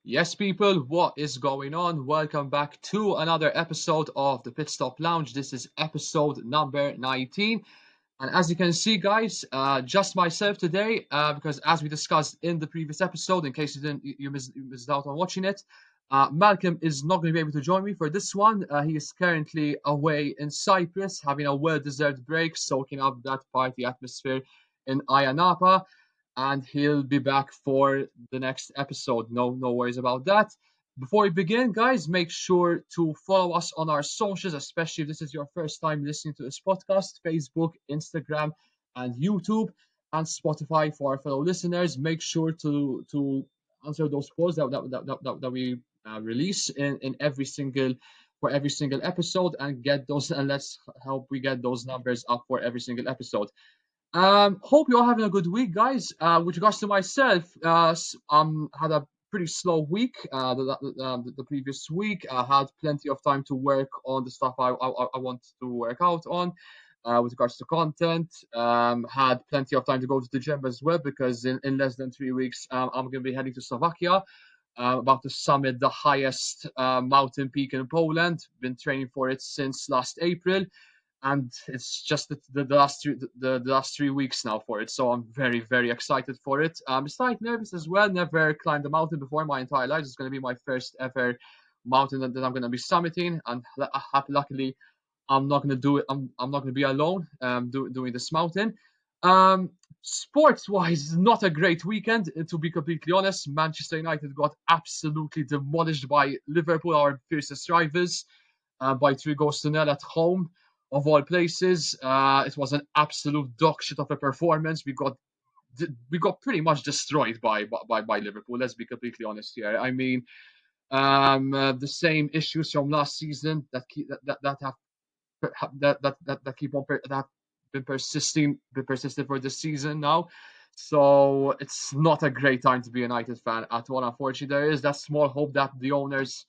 Yes, people, what is going on? Welcome back to another episode of the Pit Stop Lounge. This is episode number 19. And as you can see, guys, just myself today, because as we discussed in the previous episode, in case you missed out on watching it, Malcolm is not going to be able to join me for this one. He is currently away in Cyprus, having a well-deserved break, soaking up that party atmosphere in Ayia Napa, and he'll be back for the next episode. No worries about that. Before we begin, guys, make sure to follow us on our socials, especially if this is your first time listening to this podcast: Facebook, Instagram, and YouTube, and Spotify for our fellow listeners. Make sure to answer those polls that we release in every single for every single episode, and get those, and let's help we get those numbers up for every single episode. Hope you're all having a good week, guys. With regards to myself, had a pretty slow week. The previous week, I had plenty of time to work on the stuff I wanted to work out on. With regards to content, had plenty of time to go to the gym as well because in less than 3 weeks, I'm going to be heading to Slovakia. About to summit the highest mountain peak in Poland. Been training for it since last April, and it's just the last 3 weeks now for it. So I'm very excited for it. I'm slightly nervous as well. Never climbed a mountain before in my entire life. It's going to be my first ever mountain that I'm going to be summiting, and luckily I'm not going to do it. I'm not going to be alone doing this mountain. Um, Sports wise, not a great weekend to be completely honest. Manchester United got absolutely demolished by Liverpool, our fiercest rivals, by 3 goals to nil at home of all places. It was an absolute dog shit of a performance. We got pretty much destroyed by Liverpool. Let's be completely honest here. I mean, the same issues from last season that have that keep on that have been persistent for this season now. So it's not a great time to be a United fan at all. Unfortunately, there is that small hope that the owners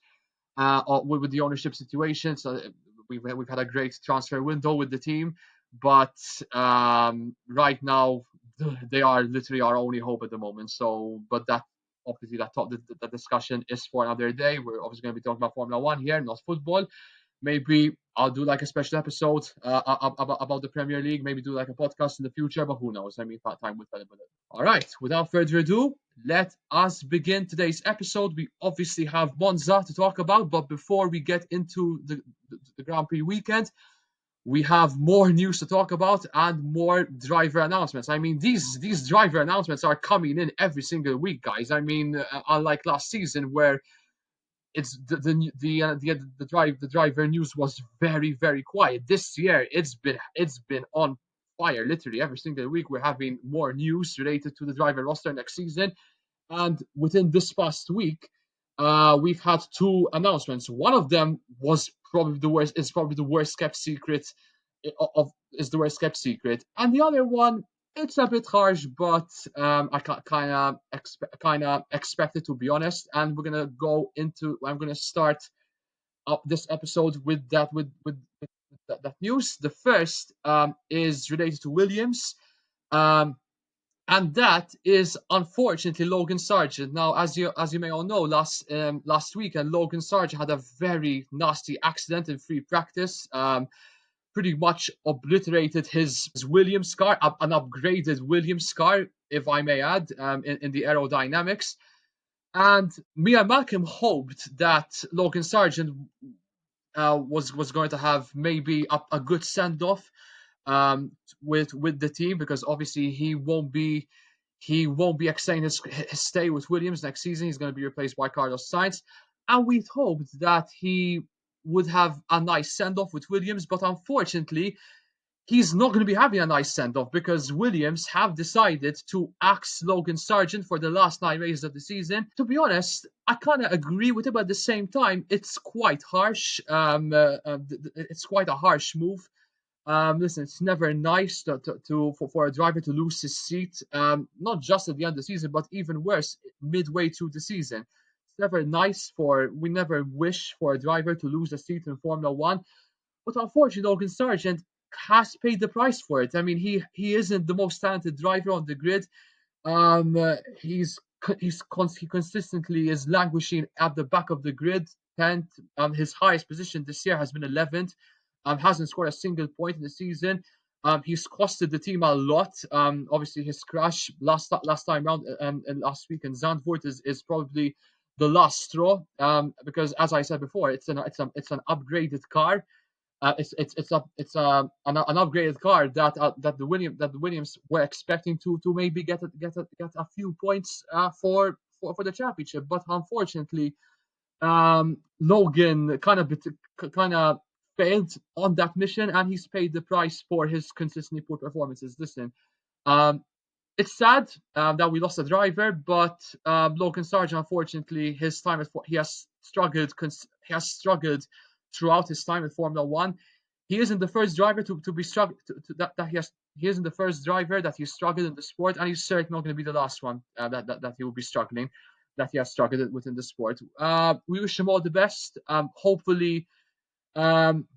with the ownership situation. So we've had a great transfer window with the team, but right now they are literally our only hope at the moment. So, but that obviously that discussion is for another day. We're obviously going to be talking about Formula One here, not football. Maybe I'll do like a special episode about the Premier League. Maybe do like a podcast in the future, but who knows? I mean, time will tell. All right, without further ado, let us begin today's episode. We obviously have Monza to talk about, but before we get into the Grand Prix weekend, we have more news to talk about and more driver announcements. I mean, these driver announcements are coming in every single week, guys. I mean, unlike last season where it's the driver news was very quiet. This year it's been on fire. Literally every single week we're having more news related to the driver roster next season. And within this past week, we've had two announcements. One of them was probably the worst. Is probably the worst kept secret of is the worst kept secret, and the other one, it's a bit harsh, but I kind of expect it, to be honest. And we're gonna go into. I'm gonna start up this episode with that news. The first is related to Williams. Um, and that is unfortunately Logan Sargeant. Now, as you may all know, last weekend Logan Sargeant had a very nasty accident in free practice. Pretty much obliterated his Williams car, an upgraded Williams car, if I may add, in the aerodynamics. And me and Malcolm hoped that Logan Sargeant was going to have maybe a good send off with the team, because obviously he won't be extending his stay with Williams next season. He's going to be replaced by Carlos Sainz, and we'd hoped that he would have a nice send off with Williams, but unfortunately he's not going to be having a nice send off because Williams have decided to axe Logan Sargeant for the last 9 races of the season. To be honest, I kind of agree with it, but at the same time, it's quite harsh. It's quite a harsh move. Listen, it's never nice for a driver to lose his seat, not just at the end of the season, but even worse, midway through the season. It's never nice we never wish for a driver to lose a seat in Formula One. But unfortunately, Logan Sargeant has paid the price for it. I mean, he isn't the most talented driver on the grid. He's he consistently is languishing at the back of the grid, 10th. His highest position this year has been 11th. Hasn't scored a single point in the season. He's costed the team a lot. Obviously, his crash last time round and last week in Zandvoort is probably the last straw. Because as I said before, it's an upgraded car. It's an upgraded car that the Williams were expecting to maybe get a few points for the championship, but unfortunately, Logan kind of failed on that mission, and he's paid the price for his consistently poor performances. Listen, um, it's sad that we lost a driver, but Logan Sargeant, unfortunately, his time he has struggled. He has struggled throughout his time in Formula One. He isn't the first driver to be struggled that he has. He isn't the first driver that he struggled in the sport, and he's certainly not going to be the last one that he will be struggling, that he has struggled within the sport. We wish him all the best. Hopefully, um,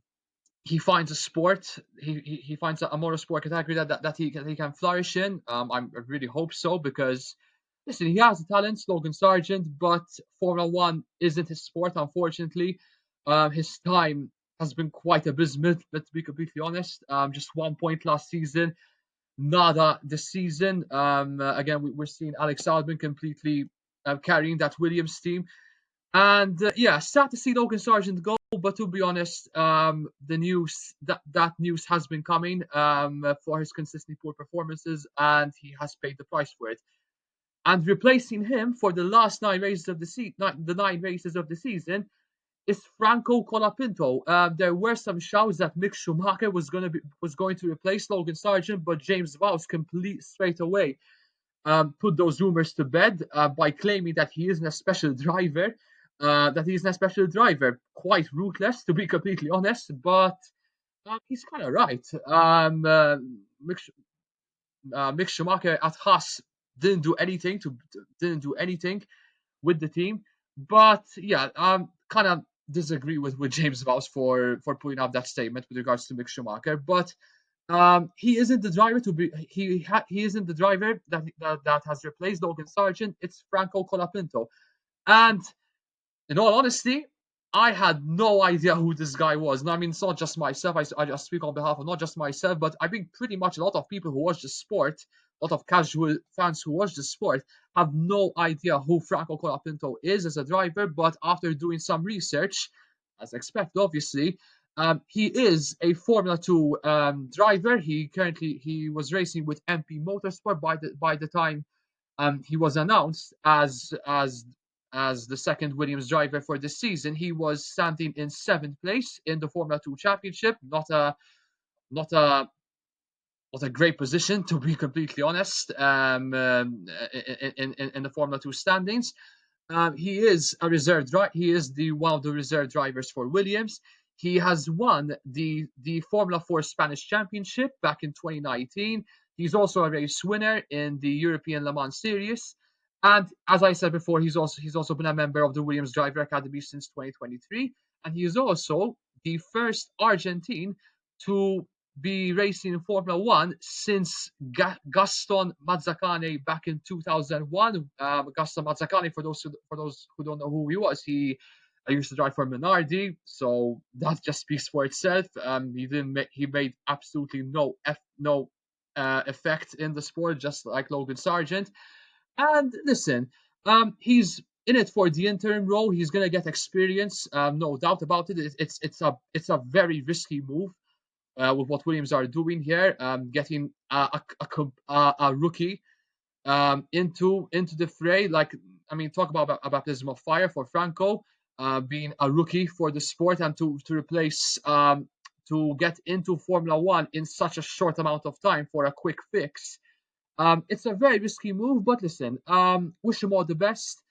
he finds a sport. He finds a motorsport category that he can flourish in. I really hope so because listen, he has the talent, Logan Sargent, but Formula One isn't his sport, unfortunately. His time has been quite abysmal. Let's be completely honest. Just 1 point last season, nada this season. Again, we're seeing Alex Albon completely carrying that Williams team. And yeah, sad to see Logan Sargent go, but to be honest, the news that news has been coming for his consistently poor performances, and he has paid the price for it. And replacing him for the last 9 races of the 9 races of the season, is Franco Colapinto. There were some shouts that Mick Schumacher was going to replace Logan Sargent, but James Vowles complete straight away put those rumors to bed by claiming that he isn't a special driver. Quite ruthless, to be completely honest, but he's kind of right. Mick, Mick Schumacher at Haas didn't do anything didn't do anything with the team, but yeah, kind of disagree with James Vowles for putting up that statement with regards to Mick Schumacher, but he isn't the driver to be. He isn't the driver that has replaced Logan Sargent. It's Franco Colapinto, and in all honesty, I had no idea who this guy was. No, I mean, it's not just myself. I just speak on behalf of not just myself, but I think pretty much a lot of people who watch the sport, a lot of casual fans who watch the sport, have no idea who Franco Colapinto is as a driver. But after doing some research, as expected, obviously, he is a Formula Two driver. He was racing with MP Motorsport by the time he was announced as the second Williams driver for this season. He was standing in seventh place in the Formula Two Championship. Not a not a great position, to be completely honest. In the Formula Two standings, he is a reserve driver. He is the one of the reserve drivers for Williams. He has won the Formula 4 Spanish Championship back in 2019. He's also a race winner in the European Le Mans Series. And as I said before, he's also been a member of the Williams Driver Academy since 2023. And he is also the first Argentine to be racing in Formula One since Gaston Mazzacane back in 2001. Gaston Mazzacane, for those who don't know who he was, he used to drive for Minardi, so that just speaks for itself. He made absolutely no effect in the sport, just like Logan Sargent. And listen, he's in it for the interim role. He's gonna get experience, no doubt about it. It's a very risky move with what Williams are doing here, getting a rookie into the fray. Like, I mean, talk about a baptism of fire for Franco, being a rookie for the sport, and to replace to get into Formula One in such a short amount of time for a quick fix. It's a very risky move, but listen, wish him all the best.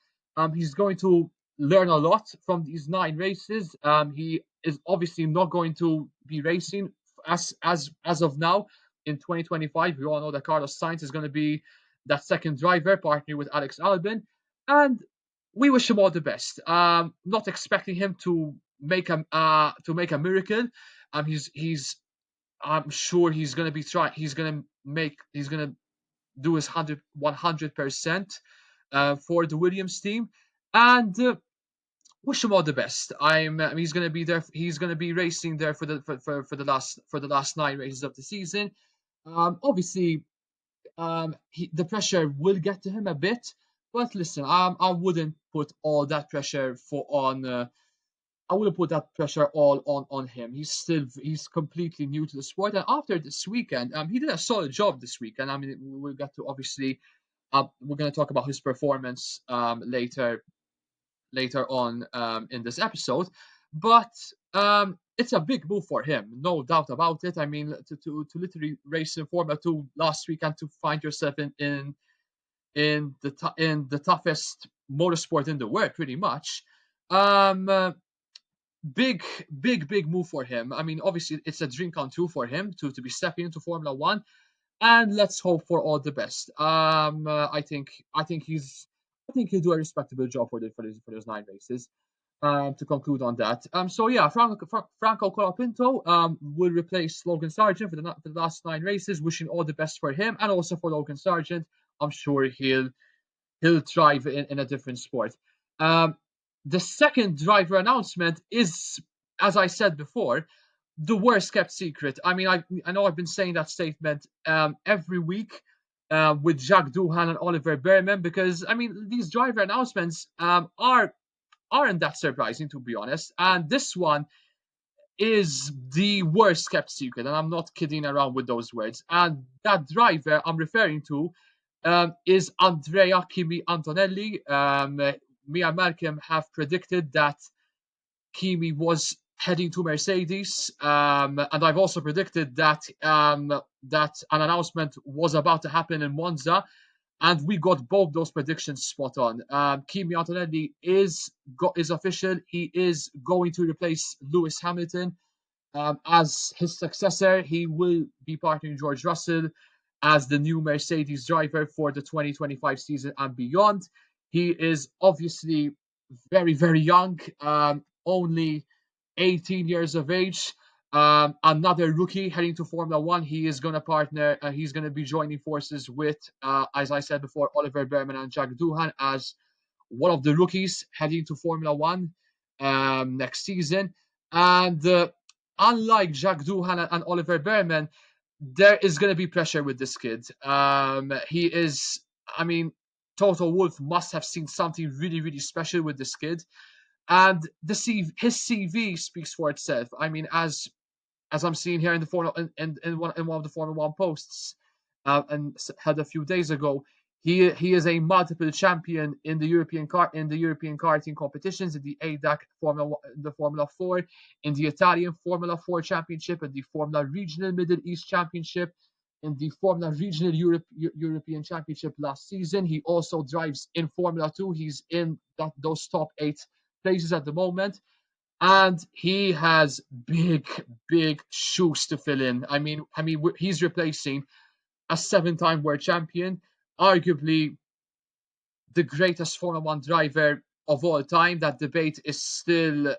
He's going to learn a lot from these 9 races. He is obviously not going to be racing as of now in 2025. We all know that Carlos Sainz is going to be that second driver, partnering with Alex Albon, and we wish him all the best. Not expecting him to make a miracle. He's I'm sure he's going to be trying. He's going to do his 100%. for the Williams team, and wish him all the best. He's gonna be there. He's gonna be racing there for the last 9 races of the season. Obviously, the pressure will get to him a bit, but listen, I wouldn't put all that pressure for on. I wouldn't put that pressure all on him. He's completely new to the sport, and after this weekend, he did a solid job this weekend. I mean, we'll get to obviously. We're going to talk about his performance later on in this episode, but it's a big move for him, no doubt about it. I mean, to literally race in Formula Two last weekend, to find yourself in the toughest motorsport in the world, pretty much. Um, uh, big move for him. I mean, obviously, it's a dream come true for him to be stepping into Formula One, and let's hope for all the best. I think he'll do a respectable job for those 9 races. To conclude on that, so yeah, Franco Colapinto will replace Logan Sargeant for the last 9 races. Wishing all the best for him and also for Logan Sargeant. I'm sure he'll thrive in a different sport. Um, the second driver announcement is, as I said before, the worst kept secret. I mean, I know I've been saying that statement every week with Jacques Doohan and Oliver Behrman, because I mean these driver announcements aren't that surprising, to be honest. And this one is the worst kept secret, and I'm not kidding around with those words. And that driver I'm referring to is Andrea Kimi Antonelli. Me and Malcolm have predicted that Kimi was heading to Mercedes, and I've also predicted that that an announcement was about to happen in Monza, and we got both those predictions spot on. Kimi Antonelli is official. He is going to replace Lewis Hamilton as his successor. He will be partnering George Russell as the new Mercedes driver for the 2025 season and beyond. He is obviously very young, only 18 years of age. Another rookie heading to Formula One. He is going to partner. He's going to be joining forces with, as I said before, Oliver Behrman and Jack Doohan as one of the rookies heading to Formula One next season. And unlike Jack Doohan and Oliver Behrman, there is going to be pressure with this kid. He is, I mean, Toto Wolff must have seen something really special with this kid, and his CV speaks for itself. I mean, as I'm seeing here in the Formula in one of the Formula One posts, and had a few days ago, he is a multiple champion in the European karting competitions, in the ADAC the Formula 4, in the Italian Formula 4 Championship, in the Formula Regional Middle East Championship, in the Formula Regional European Championship last season. He also drives in Formula 2. He's in those top 8 places at the moment, and he has big shoes to fill in. I mean, he's replacing a 7-time world champion, arguably the greatest Formula One driver of all time. That debate is still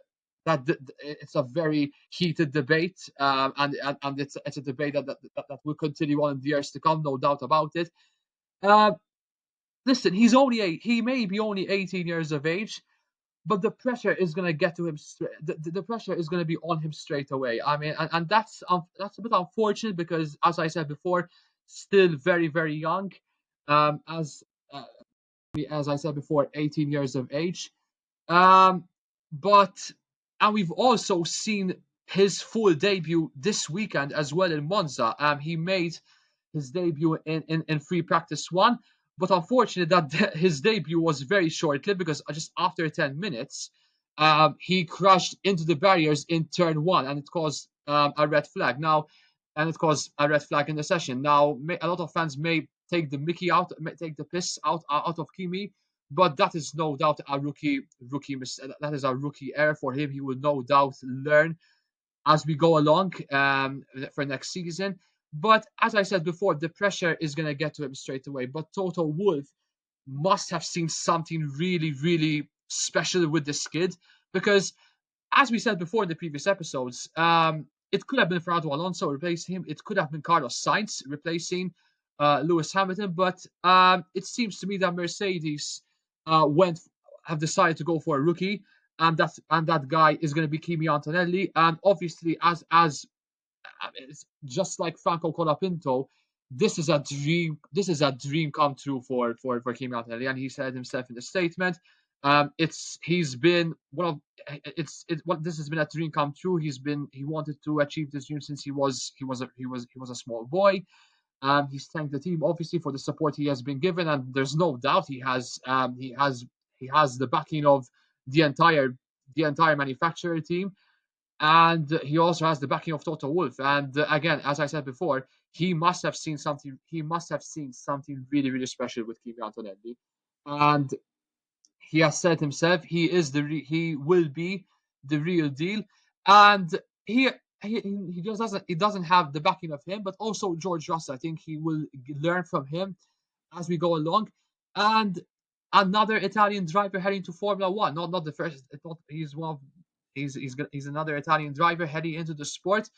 it's a very heated debate, and it's a debate that will continue on in the years to come, no doubt about it. Uh, Listen, he may be only 18 years of age, but the pressure is going to get to him. The pressure is going to be on him straight away. I mean, and that's a bit unfortunate because, as I said before, still very young. Um, as uh, as I said before, 18 years of age. Um, but and we've also seen his full debut this weekend as well in Monza. He made his debut in free practice one, but unfortunately that his debut was very short lived because just after 10 minutes, he crashed into the barriers in turn one, and it caused a red flag. Now, and it caused a red flag in the session. Now, a lot of fans may take the Mickey out, may take the piss out of Kimi, but that is no doubt a that is a rookie error for him. He will no doubt learn as we go along for next season. But as I said before, the pressure is going to get to him straight away. But Toto Wolff must have seen something really special with this kid, because as we said before in the previous episodes, it could have been Fernando Alonso replacing him. It could have been Carlos Sainz replacing Lewis Hamilton. But it seems to me that Mercedes went have decided to go for a rookie, and that guy is going to be Kimi Antonelli. And obviously, as it's just like Franco Colapinto, this is a dream. This is a dream come true for Kimi Antonelli, and he said himself in the statement. It's he's been one of it's what this has been a dream come true. He wanted to achieve this dream since he was a small boy. He's thanked the team obviously for the support he has been given, and there's no doubt he has the backing of the entire the entire manufacturer team, and he also has the backing of Toto Wolff. And again, as I said before, he must have seen something. He must have seen something really, really special with Kimi Antonelli, and he has said himself he will be the real deal. And he he just doesn't have the backing of him, but also George Russell. I think he will learn from him as we go along. And another Italian driver heading to Formula One. Not the first. Not, he's one of he's another Italian driver heading into the sport.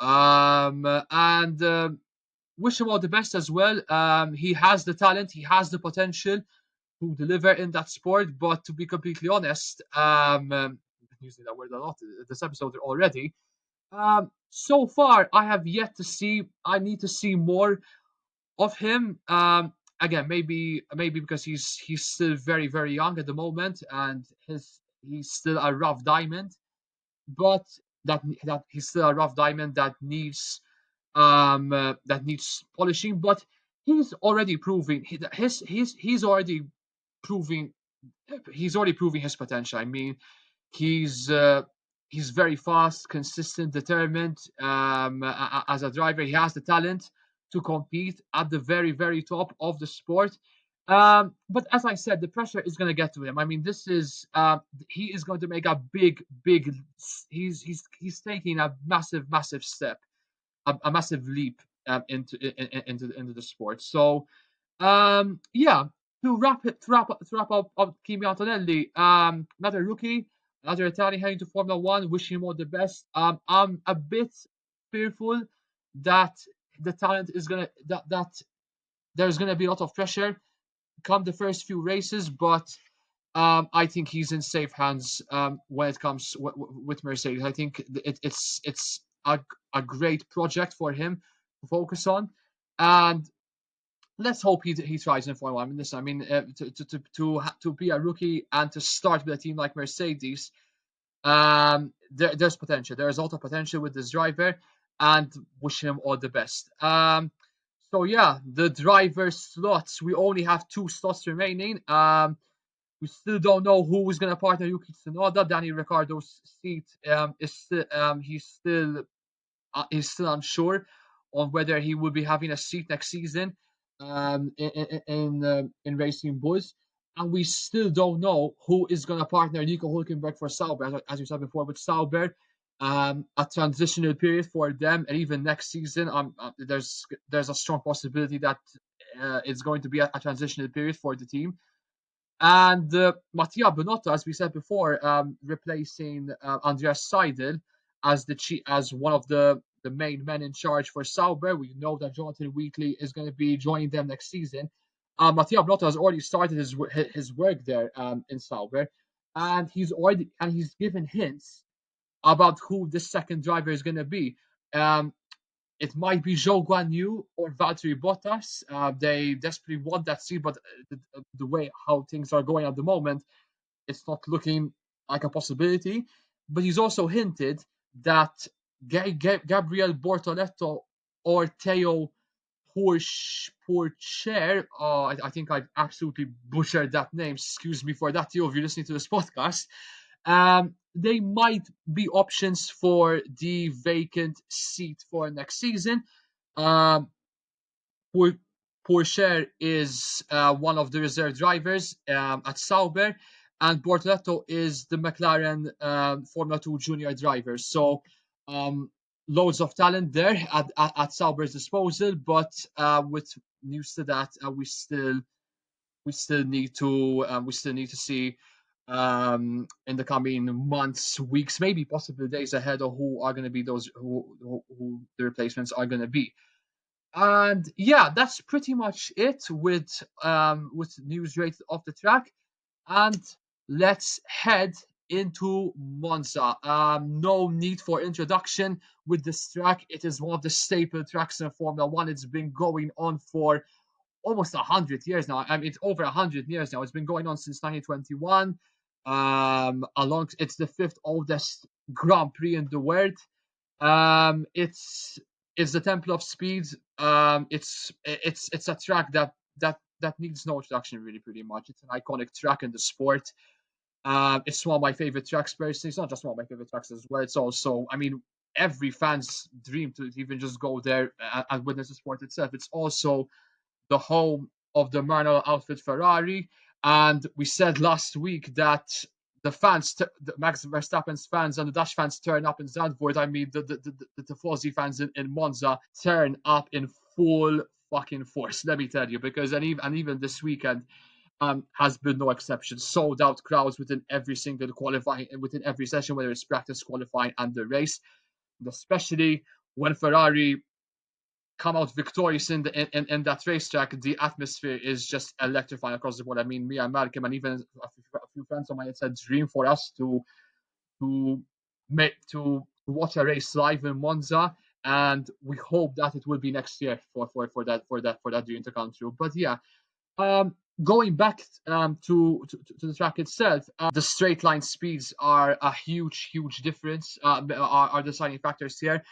And wish him all the best as well. He has the talent. He has the potential to deliver in that sport. But to be completely honest, I've been using that word a lot this episode already. So far, I have yet to see. I need to see more of him. Again, maybe because he's still very very young at the moment, and he's still a rough diamond. But that he's still a rough diamond that needs polishing. But he's already proving he's already proving he's already proving his potential. I mean, he's uh, he's very fast, consistent, determined. As a driver, he has the talent to compete at the very, very top of the sport. But as I said, the pressure is going to get to him. I mean, this is he is going to make a big. He's taking a massive step, a massive leap into the sport. So yeah, to wrap up Kimi Antonelli, another rookie, another Italian heading to Formula One. Wishing him all the best. I'm a bit fearful that the talent is gonna that there's gonna be a lot of pressure come the first few races, but I think he's in safe hands when it comes with Mercedes. I think it's a great project for him to focus on, and let's hope he tries in Formula One. I mean, listen, I mean, to be a rookie and to start with a team like Mercedes, there's potential. There's a lot of potential with this driver, and wish him all the best. So yeah, the driver slots. We only have two slots remaining. We still don't know who is going to partner Yuki Tsunoda. Danny Ricciardo's seat is still he's still unsure on whether he will be having a seat next season in Racing Bulls. And we still don't know who is going to partner Nico Hulkenberg for Sauber. As you said before, with Sauber, a transitional period for them, and even next season, there's a strong possibility that it's going to be a transitional period for the team. And Mattia Bonotto, as we said before, replacing Andreas Seidel as as one of the main men in charge for Sauber. We know that Jonathan Wheatley is going to be joining them next season. Mattia Bonotto has already started his work there in Sauber, and he's given hints about who the second driver is going to be. Um, it might be Zhou Guanyu or Valtteri Bottas. They desperately want that seat, but the way how things are going at the moment, it's not looking like a possibility. But he's also hinted that Gabriel Bortoletto or Theo Pourchaire, I think I absolutely butchered that name. Excuse me for that, Theo, if you're listening to this podcast. They might be options for the vacant seat for next season. Um, Pour- Pourchaire is one of the reserve drivers at Sauber, and Bortoletto is the McLaren Formula 2 junior driver. So, loads of talent there at Sauber's disposal, but with news to that, we still need to see in the coming months, weeks, maybe possibly days ahead of who are going to be those who the replacements are going to be. And yeah, that's pretty much it with news rated off the track. And let's head into Monza. No need for introduction with this track. It is one of the staple tracks in Formula One. It's been going on for almost 100 years now. I mean, it's over 100 years now. It's been going on since 1921. It's the fifth oldest Grand Prix in the world. It's the Temple of Speed. It's a track that needs no introduction really, pretty much. It's an iconic track in the sport. It's one of my favorite tracks personally. It's not just one of my favorite tracks as well. It's also, I mean, every fan's dream to even just go there and witness the sport itself. It's also the home of the Manuel outfit Ferrari. And we said last week that the Max Verstappen's fans and the Dutch fans turn up in Zandvoort. I mean, the Tifosi fans in Monza turn up in full fucking force. Let me tell you, because and even this weekend has been no exception. Sold out crowds within every single qualifying, within every session, whether it's practice, qualifying, and the race. And especially when Ferrari come out victorious in that racetrack, the atmosphere is just electrifying across the board. I mean, me and Malcolm and even a few friends of mine, it's a dream for us to to watch a race live in Monza, and we hope that it will be next year for that dream to come true. But yeah, going back to the track itself, the straight line speeds are a huge difference. Are deciding factors here.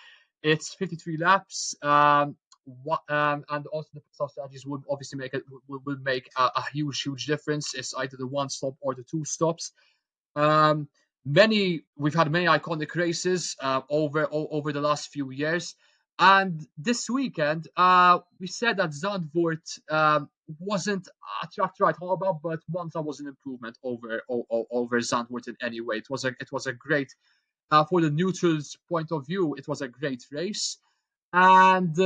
It's 53 laps. And also the pit stop strategies would obviously would make a huge difference. It's either the one stop or the two stops. Um, we've had many iconic races over the last few years, and this weekend we said that Zandvoort wasn't a track to write home about, but Monza was an improvement over Zandvoort in any way. It was a great for the neutrals point of view. It was a great race, and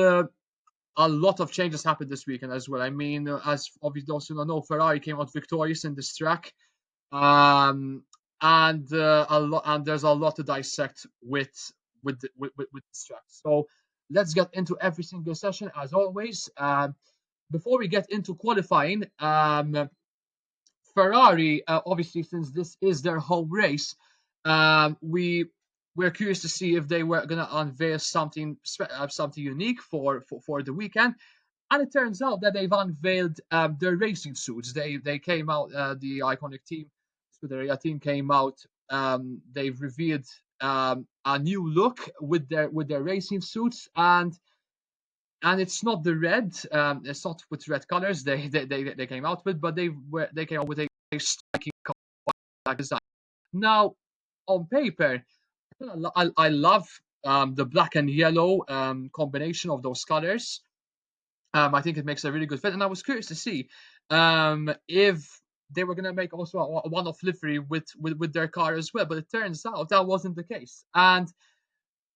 a lot of changes happened this weekend as well. I mean, as obviously those who don't know, Ferrari came out victorious in this track, um, and there's a lot to dissect with this track. So let's get into every single session as always. Before we get into qualifying, Ferrari, obviously, since this is their home race, we're curious to see if they were going to unveil something unique for the weekend. And it turns out that they've unveiled their racing suits. They came out, the iconic team, Scuderia team came out. They've revealed a new look with their racing suits, and it's not the red. It's not with red colors. They came out with, but they came out with a striking design. Now, on paper, I love the black and yellow combination of those colors. I think it makes a really good fit, and I was curious to see if they were going to make also a one-off livery with their car as well. But it turns out that wasn't the case, and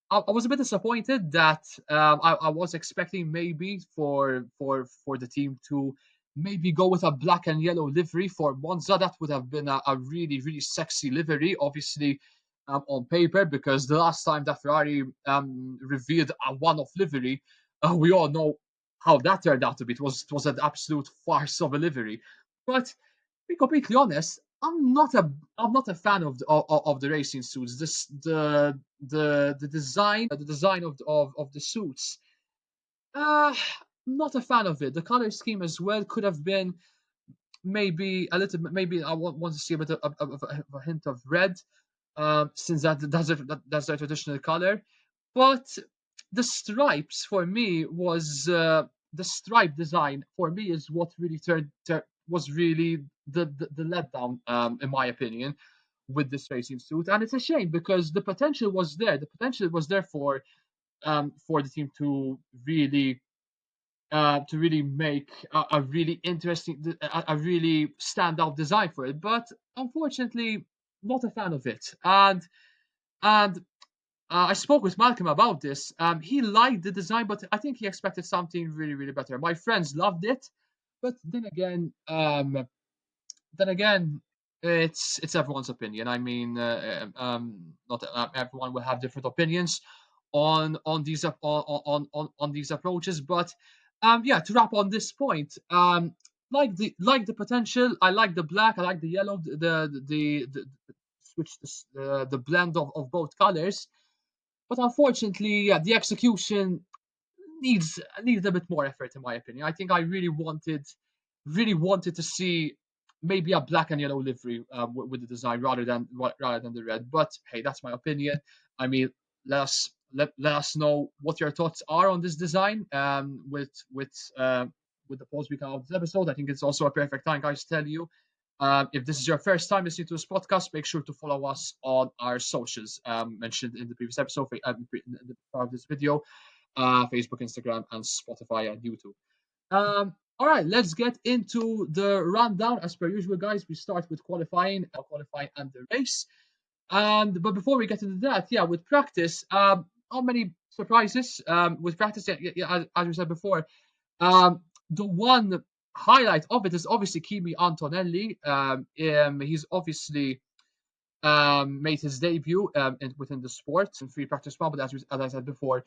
I was a bit disappointed that I was expecting maybe for the team to maybe go with a black and yellow livery for Monza. That would have been a really sexy livery, obviously on paper, because the last time that Ferrari revealed a one-off livery, we all know how that turned out to be. It was an absolute farce of a livery. But to be completely honest, I'm not a fan of the racing suits. The design of the suits. Uh Not a fan of it. The color scheme as well could have been maybe a little bit. Maybe I want to see a bit of a hint of red, since that's their traditional color. But the stripes for me was the stripe design for me is what really was really the letdown, in my opinion, with this racing suit. And it's a shame because the potential was there. The potential was there for the team to really make a really interesting, a really standout design for it. But unfortunately, not a fan of it. And I spoke with Malcolm about this. He liked the design, but I think he expected something really better. My friends loved it, but then again, it's everyone's opinion. I mean, not everyone will have different opinions on these approaches. But yeah, to wrap on this point, like the potential. I like the black. I like the yellow. The switch the blend of both colors. But unfortunately, yeah, the execution needs a bit more effort in my opinion. I think I really wanted to see maybe a black and yellow livery with the design rather than the red. But hey, that's my opinion. I mean, let us know what your thoughts are on this design with the post we come out of this episode. I think it's also a perfect time, guys, to tell you. If this is your first time listening to this podcast, make sure to follow us on our socials mentioned in the previous episode, in the part of this video, Facebook, Instagram, and Spotify and YouTube. All right, let's get into the rundown. As per usual, guys, we start with qualifying and the race. And but before we get into that, yeah, with practice, how many surprises? With practice, yeah, as we said before, the one highlight of it is obviously Kimi Antonelli. He's obviously made his debut within the sport in free practice one, but as I said before,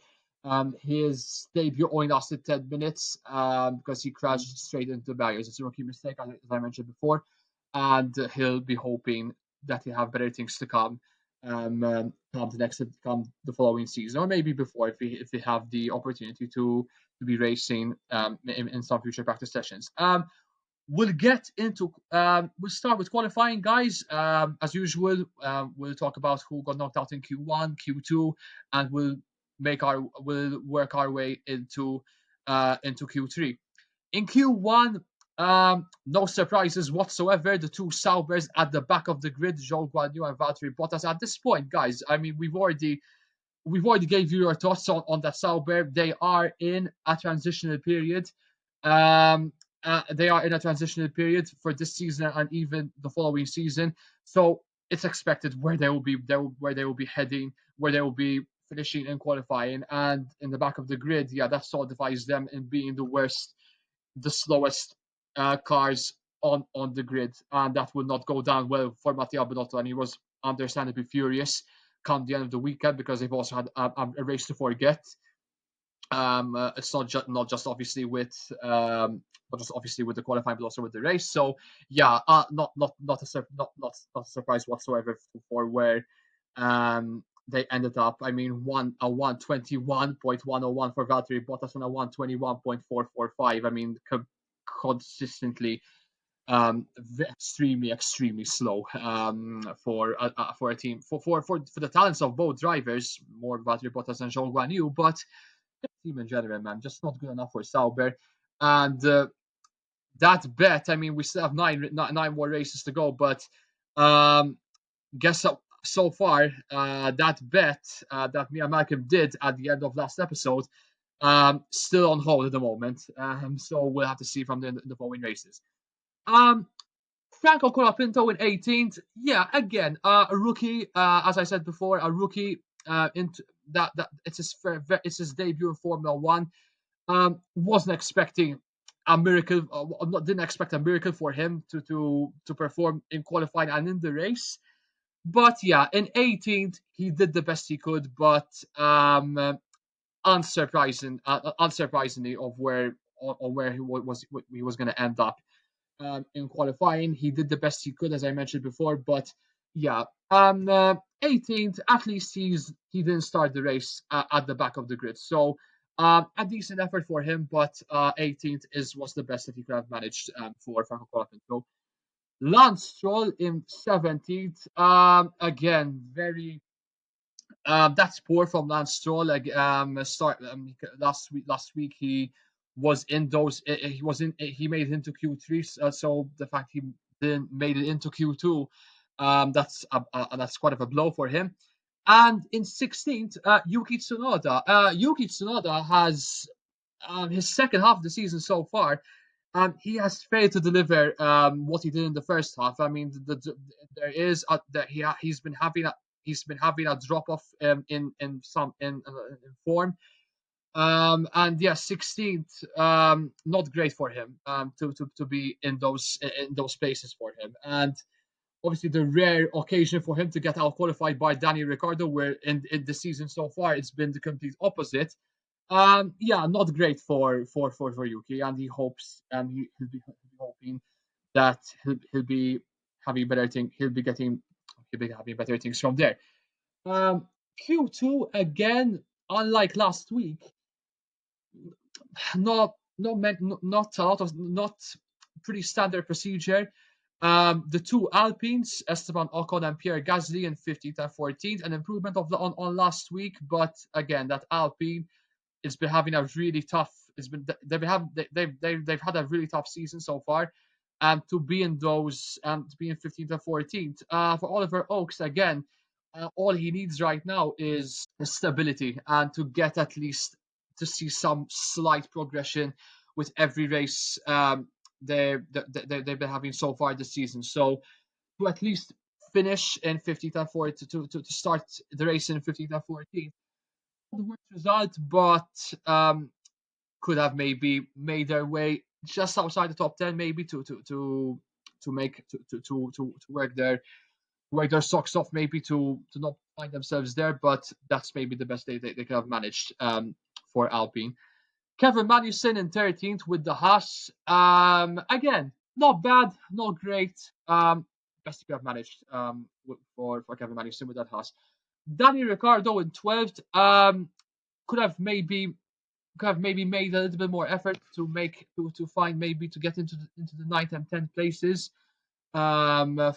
his debut only lasted 10 minutes because he crashed straight into the barriers. It's a rookie mistake, as I mentioned before, and he'll be hoping that he'll have better things to come. Come the following season, or maybe before, if we have the opportunity to be racing in some future practice sessions. We'll start with qualifying, guys. As usual, we'll talk about who got knocked out in Q1, Q2, and we'll work our way into Q3. In Q1, no surprises whatsoever. The two Saubers at the back of the grid, Zhou Guanyu and Valtteri Bottas. At this point, guys, I mean, we've already gave you your thoughts on that Sauber. They are in a transitional period. They are in a transitional period for this season and even the following season. So it's expected where they will be heading, where they will be finishing and qualifying, and in the back of the grid. Yeah, that solidifies them in being the slowest cars on the grid, and that will not go down well for Mattia Binotto, and he was understandably furious come the end of the weekend because they've also had a race to forget. It's not just obviously not just obviously with the qualifying, but also with the race. So yeah, not a surprise whatsoever for where they ended up. I mean, 121.101 for Valtteri Bottas and a 121.445. I mean, consistently extremely slow for a team for the talents of both drivers, more Valtteri Bottas and Zhou Guanyu, but the team in general, man, just not good enough for Sauber. And that bet, I mean, we still have nine more races to go, but guess so far that bet that me and Malcolm did at the end of last episode still on hold at the moment. So we'll have to see from the following races. Franco Colapinto in 18th. Yeah, again, a rookie. As I said before, a rookie. Into that it's his debut in Formula One. Wasn't expecting a miracle. Didn't expect a miracle for him to perform in qualifying and in the race. But yeah, in 18th he did the best he could. But unsurprisingly, of where he was going to end up in qualifying. He did the best he could, as I mentioned before. But yeah, 18th, at least he didn't start the race at the back of the grid. So a decent effort for him, but 18th was the best that he could have managed for Franco Colapinto. Lance Stroll in 17th. Again, very that's poor from Lance Stroll. Like last week he was in those. He was in. He made it into Q3. So the fact he didn't made it into Q2, that's quite of a blow for him. And in 16th, Yuki Tsunoda. Yuki Tsunoda has his second half of the season so far. He has failed to deliver what he did in the first half. I mean, there is he's been having a drop off in form. And yeah, 16th, not great for him to be in those places for him. And obviously the rare occasion for him to get out qualified by Danny Ricciardo, where in the season so far it's been the complete opposite. Yeah, not great for Yuki, and he hopes he'll be hoping that he'll be having better thing. He'll be having better things from there. Um, Q2 again, unlike last week, not out of not pretty standard procedure. The two Alpines, Esteban Ocon and Pierre Gasly in 15th and 14th, an improvement on last week, but again that Alpine it's been having a really tough. It's been they've had a really tough season so far, and to be in those and to be in 15th and 14th for Oliver Oaks again, all he needs right now is stability and to get at least to see some slight progression with every race they've been having so far this season. So to at least finish in 15th and 14th to start the race in 15th and 14th the worst result, but could have maybe made their way just outside the top 10, maybe to make to work their socks off, maybe to not find themselves there. But that's maybe the best they could have managed for Alpine. Kevin Magnussen in 13th with the Haas. Again, not bad, not great. Best you could have managed for Kevin Magnussen with that Haas. Danny Ricciardo in 12th. Could have maybe made a little bit more effort to make to find maybe to get into the ninth and 10th places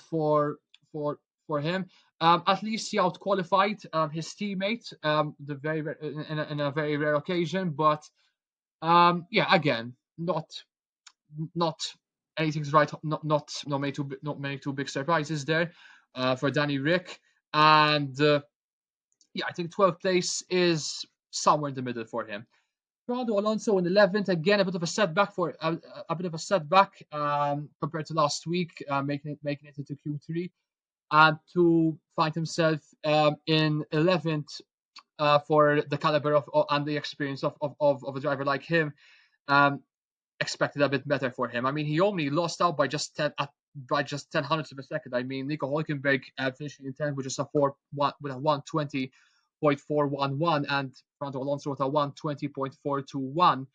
for for him. At least he out qualified his teammate the very in a very rare occasion, but yeah, again, not anything's right. Not many too big surprises there for Danny Rick, and yeah, I think 12th place is somewhere in the middle for him. Fernando Alonso in 11th, again a bit of a setback compared to last week, making it into Q3, and to find himself in 11th for the caliber and the experience of a driver like him. Um, Expected a bit better for him. I mean, he only lost out by just 10 hundredths of a second. I mean, Nico Hulkenberg finishing in 10th with just a 120.411 and Fernando Alonso with a 120.421.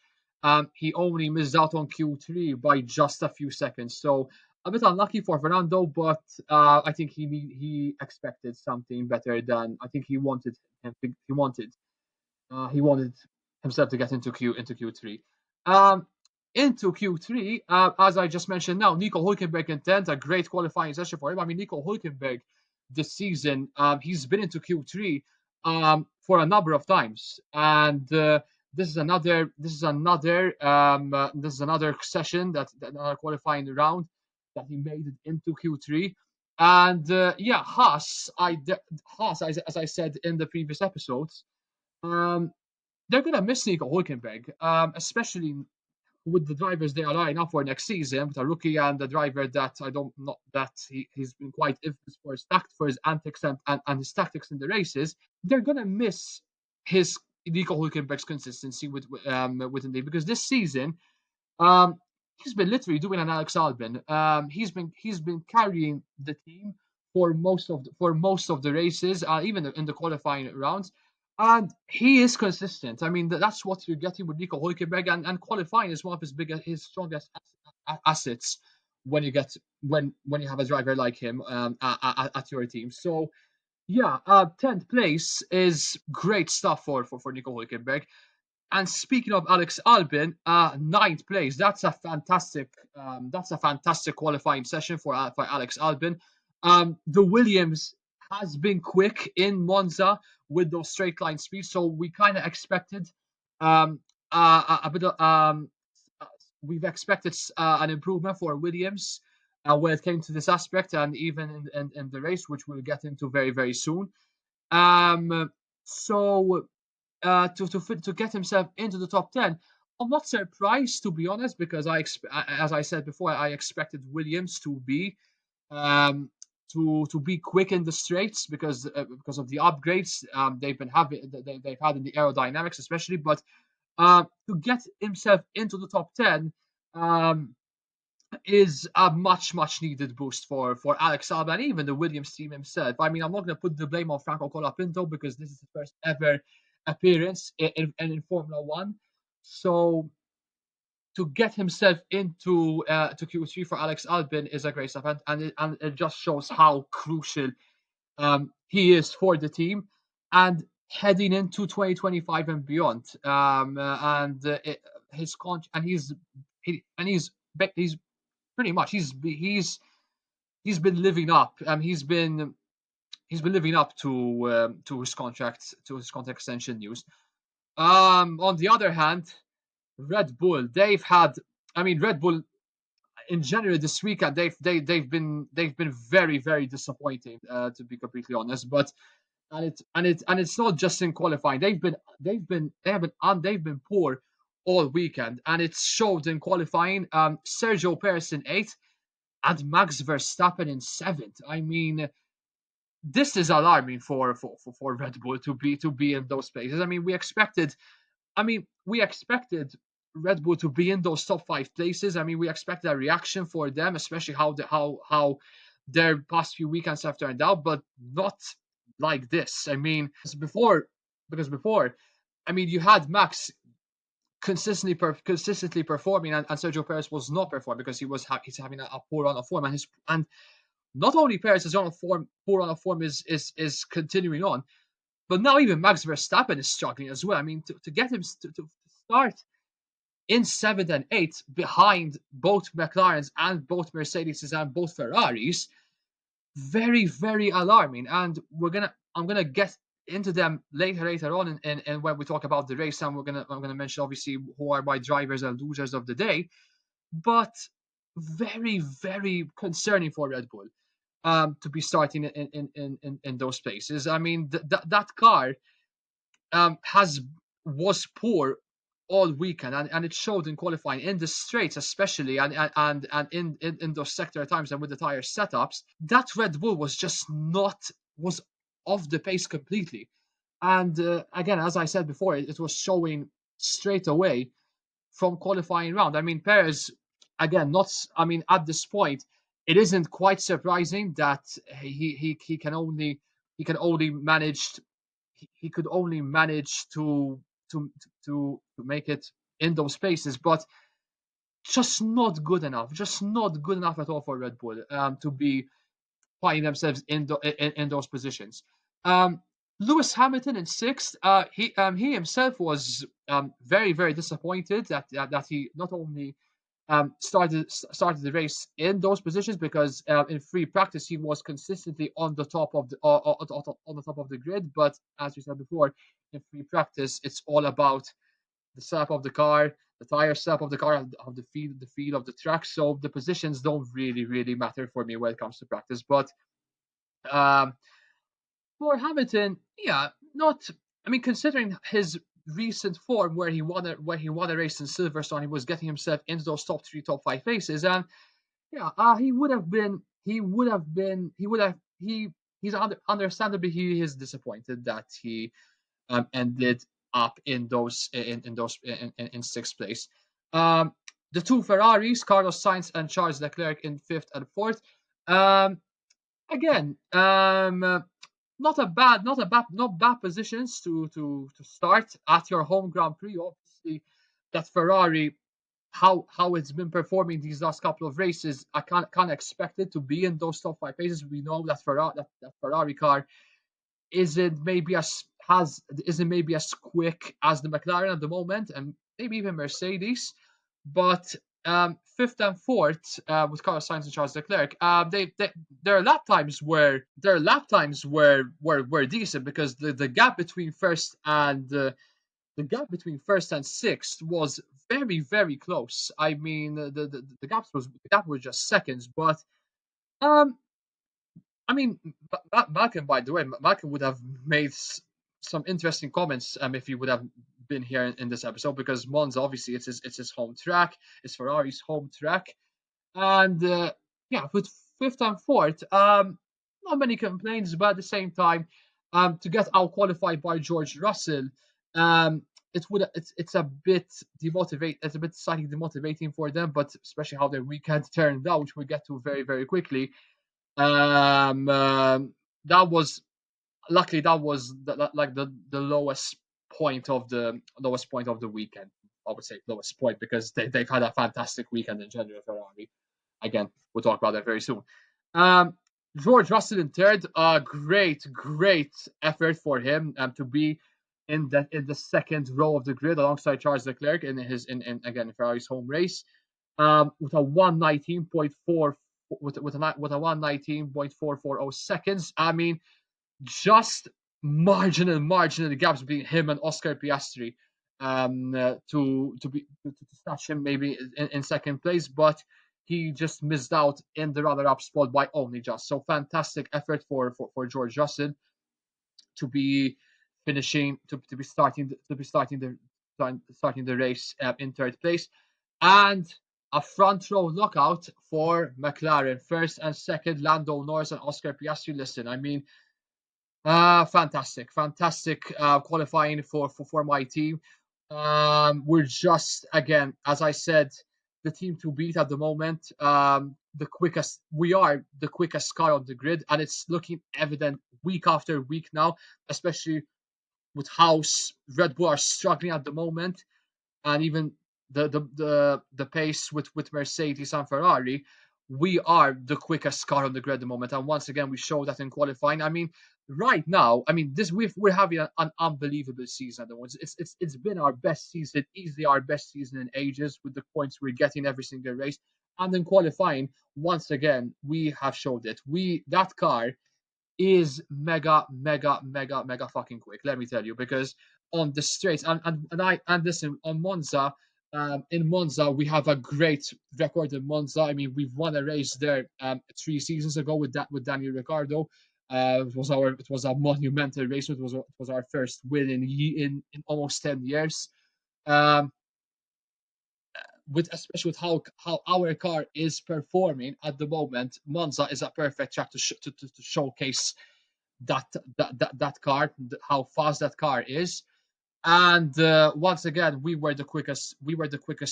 He only missed out on Q3 by just a few seconds. So a bit unlucky for Fernando, but I think he expected something better than I think he wanted. He wanted himself to get into Q3. Um, Into Q3, as I just mentioned now, Nico Hulkenberg in 10th, a great qualifying session for him. I mean, Nico Hulkenberg this season, he's been into Q3 for a number of times, and this is another session that another qualifying round that he made it into Q3. And yeah, Haas, as I said in the previous episodes, um, they're gonna miss Nico Hulkenberg, especially with the drivers they are lining up for next season, with a rookie and a driver that I don't know that he's been quite infamous for his antics and his tactics in the races. They're gonna miss his Nico Hulkenberg's consistency within the because this season um, he's been literally doing an Alex Albon. He's been carrying the team for most of the races, even in the qualifying rounds, and he is consistent. I mean, that's what you're getting with Nico Hulkenberg, and qualifying is one of his strongest assets when you get when you have a driver like him at your team. So yeah, 10th place is great stuff for Nico Hulkenberg. And speaking of Alex Albin, ninth place. That's a fantastic qualifying session for Alex Albin. The Williams has been quick in Monza with those straight line speeds, so we kind of expected um, a bit of we've expected an improvement for Williams when it came to this aspect, and even in the race, which we'll get into very very soon. So to get himself into the top 10. I'm not surprised, to be honest, because as I said before, I expected Williams um, to be quick in the straights because of the upgrades they've had in the aerodynamics especially. But to get himself into the top 10, um, is a much needed boost for Alex Albon and even the Williams team himself. I mean, I'm not going to put the blame on Franco Colapinto because this is his first ever appearance in Formula One. So to get himself into to Q3 for Alex Albon is a great stuff, and it just shows how crucial he is for the team and heading into 2025 and beyond. His and he's pretty much he's been living up. He's been living up to his contract extension news. On the other hand, Red Bull, they've had. I mean, Red Bull in general this weekend they've been very disappointing, to be completely honest. But and it's not just in qualifying. They've been poor all weekend, and it's showed in qualifying. Sergio Perez in eighth and Max Verstappen in seventh. I mean, this is alarming for Red Bull to be in those places. We expected Red Bull to be in those top five places. I mean, we expected a reaction for them, especially how their past few weekends have turned out, but not like this. I mean, because before, I mean, you had Max consistently performing, and Sergio Perez was not performing because he's having a poor run of form, and not only Perez's run of form, poor run of form is continuing on, but now even Max Verstappen is struggling as well. I mean, to get him to start in seventh and eighth behind both McLarens and both Mercedes and both Ferraris, very alarming. And I'm gonna get into them later on, and when we talk about the race, and I'm gonna mention obviously who are my drivers and losers of the day, but very concerning for Red Bull to be starting in those places. I mean, that car has was poor all weekend, and it showed in qualifying in the straights especially, and in those sector times and with the tire setups. That Red Bull was just not was off the pace completely. And again, as I said before, it was showing straight away from qualifying round. I mean, Perez, again, not. I mean, at this point, it isn't quite surprising that he can only manage he could only manage to make it in those spaces, but just not good enough. Just not good enough at all for Red Bull to be finding themselves in those positions. Um, Lewis Hamilton in sixth. He himself was very disappointed that he not only started the race in those positions because in free practice he was consistently on the top of on the top of the grid. But as we said before, in free practice it's all about the setup of the car, the tire setup of the car, of the feel of the track. So the positions don't really matter for me when it comes to practice. But um, for Hamilton, yeah, not. I mean, considering his recent form, where he won a race in Silverstone, he was getting himself into those top three, top five races, and yeah, he would have he's understandably he is disappointed that he ended up in sixth place. Um, the two Ferraris, Carlos Sainz and Charles Leclerc in fifth and fourth. Um, again, not bad positions to start at your home Grand Prix. Obviously, that Ferrari, how it's been performing these last couple of races, I can't expect it to be in those top five races. We know that that Ferrari car isn't maybe as quick as the McLaren at the moment, and maybe even Mercedes, but fifth and fourth with Carlos Sainz and Charles Leclerc, their lap times were decent because the gap between first and the gap between first and sixth was very close. I mean, the gap was just seconds, but um, I mean, Malcolm, by the way, Malcolm would have made some interesting comments if he would have been here in this episode because Monza, obviously, it's his home track, it's Ferrari's home track, and yeah, with fifth and fourth, not many complaints, but at the same time, to get out qualified by George Russell, um, it's a bit it's a bit slightly demotivating for them, but especially how their weekend turned out, which we'll get to very, very quickly. Um, um, that was luckily that was like the lowest point of the weekend. I would say lowest point because they've had a fantastic weekend in general, Ferrari. Again, we'll talk about that very soon. Um, George Russell in third, great effort for him to be in the second row of the grid alongside Charles Leclerc in again Ferrari's home race, with a 119.4 with a 119.440 seconds. I mean, just marginal gaps between him and Oscar Piastri, to snatch him maybe in second place, but he just missed out in the runner-up spot by only just. So fantastic effort for George Russell to be finishing to be starting the race in third place, and a front row knockout for McLaren. First and second, Lando Norris and Oscar Piastri. Listen, I mean, fantastic qualifying for my team. We're just again, as I said, the team to beat at the moment. We are the quickest car on the grid, and it's looking evident week after week now, especially with how Red Bull are struggling at the moment, and even the pace with Mercedes and Ferrari. We are the quickest car on the grid at the moment, and once again we showed that in qualifying. I mean, right now, I mean this we're having an unbelievable season at the moment. It's been our best season, easily our best season in ages, with the points we're getting every single race, and in qualifying once again we have showed it. That car is mega fucking quick. Let me tell you, because on the straights and listen on Monza. In Monza, we have a great record in Monza. I mean, we've won a race there 3 seasons ago with Daniel Ricciardo. It was a monumental race. It was our first win in almost 10 years. Um, with especially with how our car is performing at the moment, Monza is a perfect track to showcase that car, how fast that car is. And once again, we were the quickest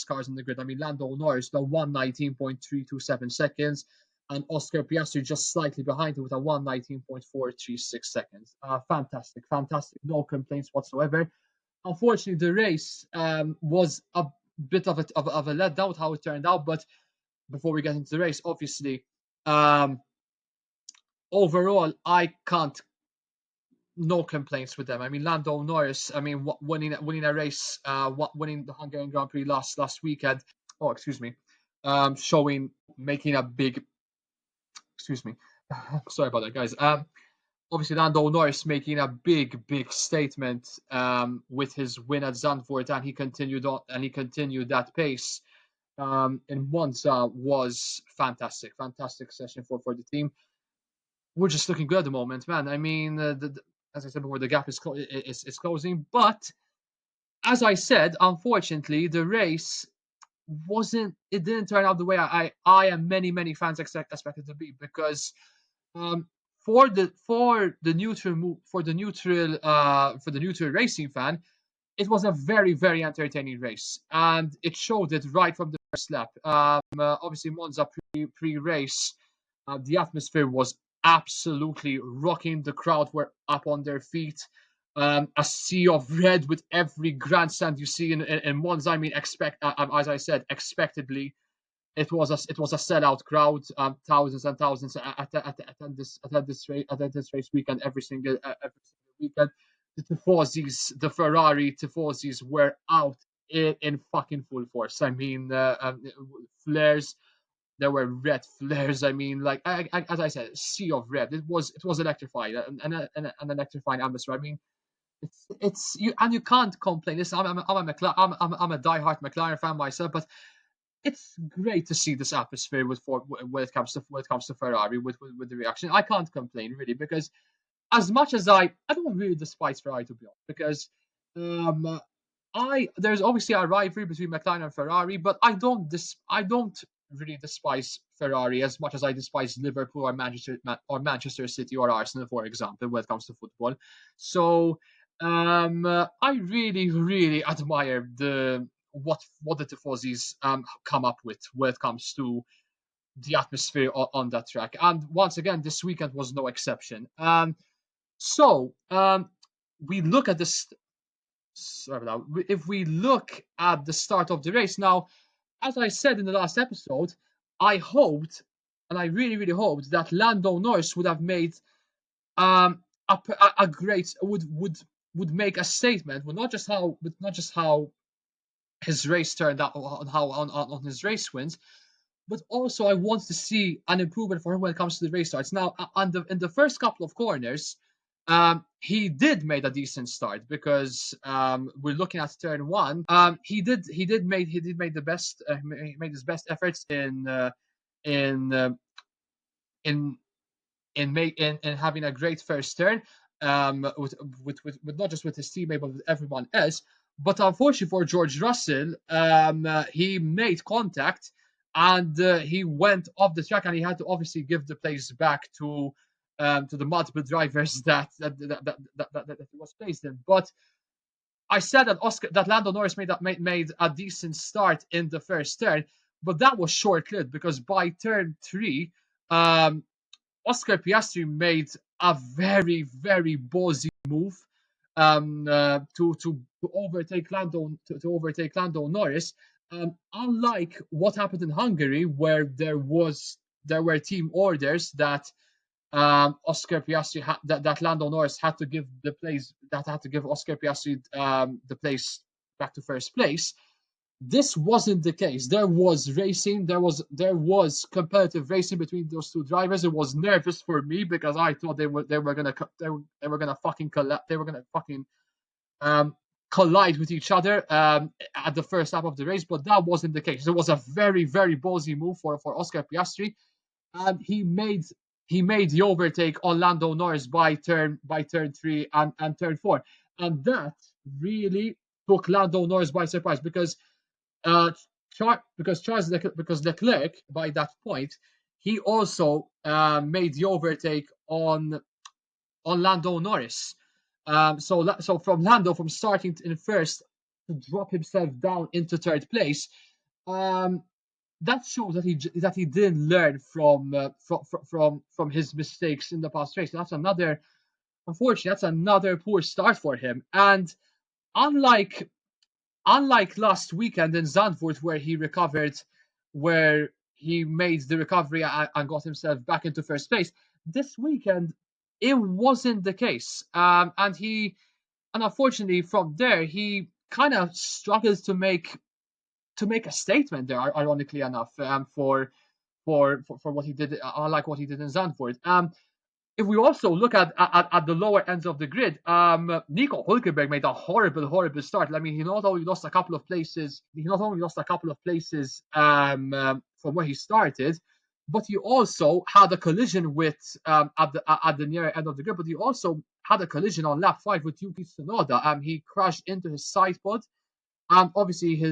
cars in the grid. I mean, Lando Norris, the 119.327 seconds, and Oscar Piastri just slightly behind him with a 119.436 seconds. Fantastic, no complaints whatsoever. Unfortunately, the race was a bit of a letdown how it turned out. But before we get into the race, obviously, um, overall, I can't no complaints with them. I mean, Lando Norris. I mean, winning a race, winning the Hungarian Grand Prix last weekend. Oh, excuse me. Showing making a big. Excuse me. Sorry about that, guys. Obviously Lando Norris making a big statement with his win at Zandvoort, and he continued that pace in Monza was fantastic session for the team. We're just looking good at the moment, man. I mean, as I said before, the gap is closing. But as I said, unfortunately, the race wasn't. It didn't turn out the way I and many fans expected to be, because um, for the neutral racing fan, it was a very entertaining race, and it showed it right from the first lap. Obviously, Monza pre-race, the atmosphere was absolutely rocking. The crowd were up on their feet. A sea of red with every grandstand you see in Monza. I mean, as I said, expectedly, it was a sellout crowd. Thousands and thousands attend this race weekend every single weekend. The Ferrari tifosis were out in fucking full force. I mean, flares. There were red flares. I mean, like as I said, sea of red. It was electrified, an electrifying atmosphere. I mean, it's you, and you can't complain. Listen, I'm a diehard McLaren fan myself, but it's great to see this atmosphere when it comes to Ferrari with the reaction. I can't complain really, because as much as I don't really despise Ferrari, to be honest, because um I there's obviously a rivalry between McLaren and Ferrari, but I don't really despise Ferrari as much as I despise Liverpool or Manchester City or Arsenal, for example, when it comes to football. So I really, really admire what the Tifosis come up with when it comes to the atmosphere on that track. And once again, this weekend was no exception. So we look at this. Sorry about that. If we look at the start of the race now, as I said in the last episode, I hoped, and I really, really hoped that Lando Norris would have made a great would make a statement, with not just how his race turned out, on how on his race wins, but also I want to see an improvement for him when it comes to the race starts. Now, in the first couple of corners, he did made a decent start because we're looking at turn one. He did made the best he made his best efforts in in in having a great first turn, with not just with his teammate but with everyone else. But unfortunately for George Russell, he made contact and he went off the track, and he had to obviously give the place back to the multiple drivers that he was placed in. But I said that Lando Norris made a decent start in the first turn, but that was short lived because by turn three, um, Oscar Piastri made a very, very ballsy move to overtake to overtake Lando Norris. Unlike what happened in Hungary, where there were team orders that Oscar Piastri that Lando Norris had to give the place that had to give Oscar Piastri the place back to first place. This wasn't the case. There was racing. There was competitive racing between those two drivers. It was nervous for me because I thought they were gonna fucking they were gonna fucking um, collide with each other at the first lap of the race, but that wasn't the case. It was a very, very ballsy move for Oscar Piastri, and he made the overtake on Lando Norris by turn three and turn four, and that really took Lando Norris by surprise uh, because Leclerc by that point he also made the overtake on Lando Norris. So from Lando from starting in first to drop himself down into third place, um, that shows that he didn't learn from his mistakes in the past race. That's another unfortunately that's another poor start for him. And unlike unlike last weekend in Zandvoort where he made the recovery and got himself back into first place, this weekend it wasn't the case. And unfortunately from there he kind of struggles to make a statement there. Ironically enough, for what he did, unlike what he did in Zandvoort. If we also look at the lower ends of the grid, Nico Hulkenberg made a horrible, horrible start. I mean, he not only lost a couple of places, from where he started, but he also had a collision with at the near end of the grid. But he also had a collision on lap five with Yuki Tsunoda. He crashed into his side pod. Obviously, he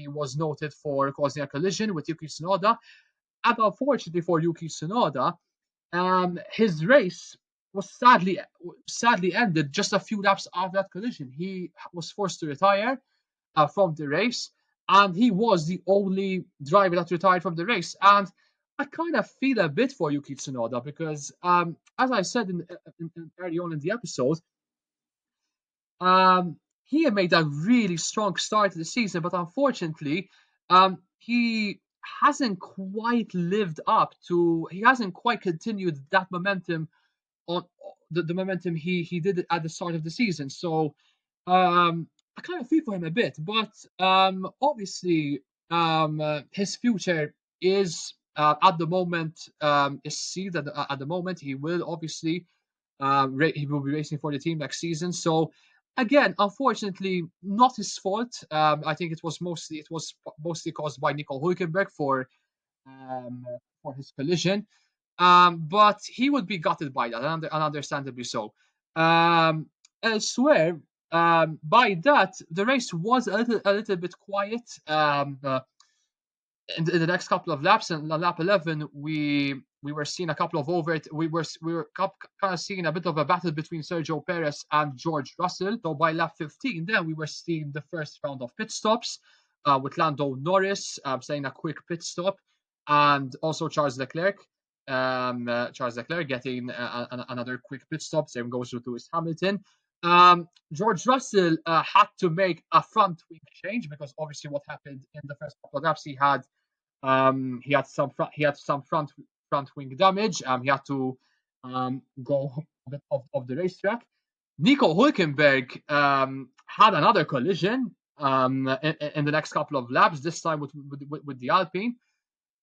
was noted for causing a collision with Yuki Tsunoda. And unfortunately for Yuki Tsunoda, his race was sadly ended just a few laps after that collision. He was forced to retire from the race, and he was the only driver that retired from the race. And I kind of feel a bit for Yuki Tsunoda because, as I said early on in the episode, he had made a really strong start to the season, but unfortunately, he he hasn't quite continued that momentum on the momentum he did at the start of the season. So I kind of feel for him a bit, but obviously his future is at the moment is sealed at the moment. He will be racing for the team next season. So again, unfortunately, not his fault. I think it was mostly caused by Nico Hulkenberg for his collision. But he would be gutted by that, and understandably so. Elsewhere, by that, the race was a little bit quiet. in the next couple of laps, and on lap 11, we were seeing a couple of we were kind of seeing a bit of a battle between Sergio Perez and George Russell. So by lap 15, then we were seeing the first round of pit stops, with Lando Norris saying a quick pit stop, and also Charles Leclerc getting another quick pit stop. Same goes with Lewis Hamilton. George Russell had to make a front wing change because obviously what happened in the first couple of laps, he had some front wing damage. He had to go a bit off the racetrack. Nico Hulkenberg had another collision in the next couple of laps. This time with the Alpine,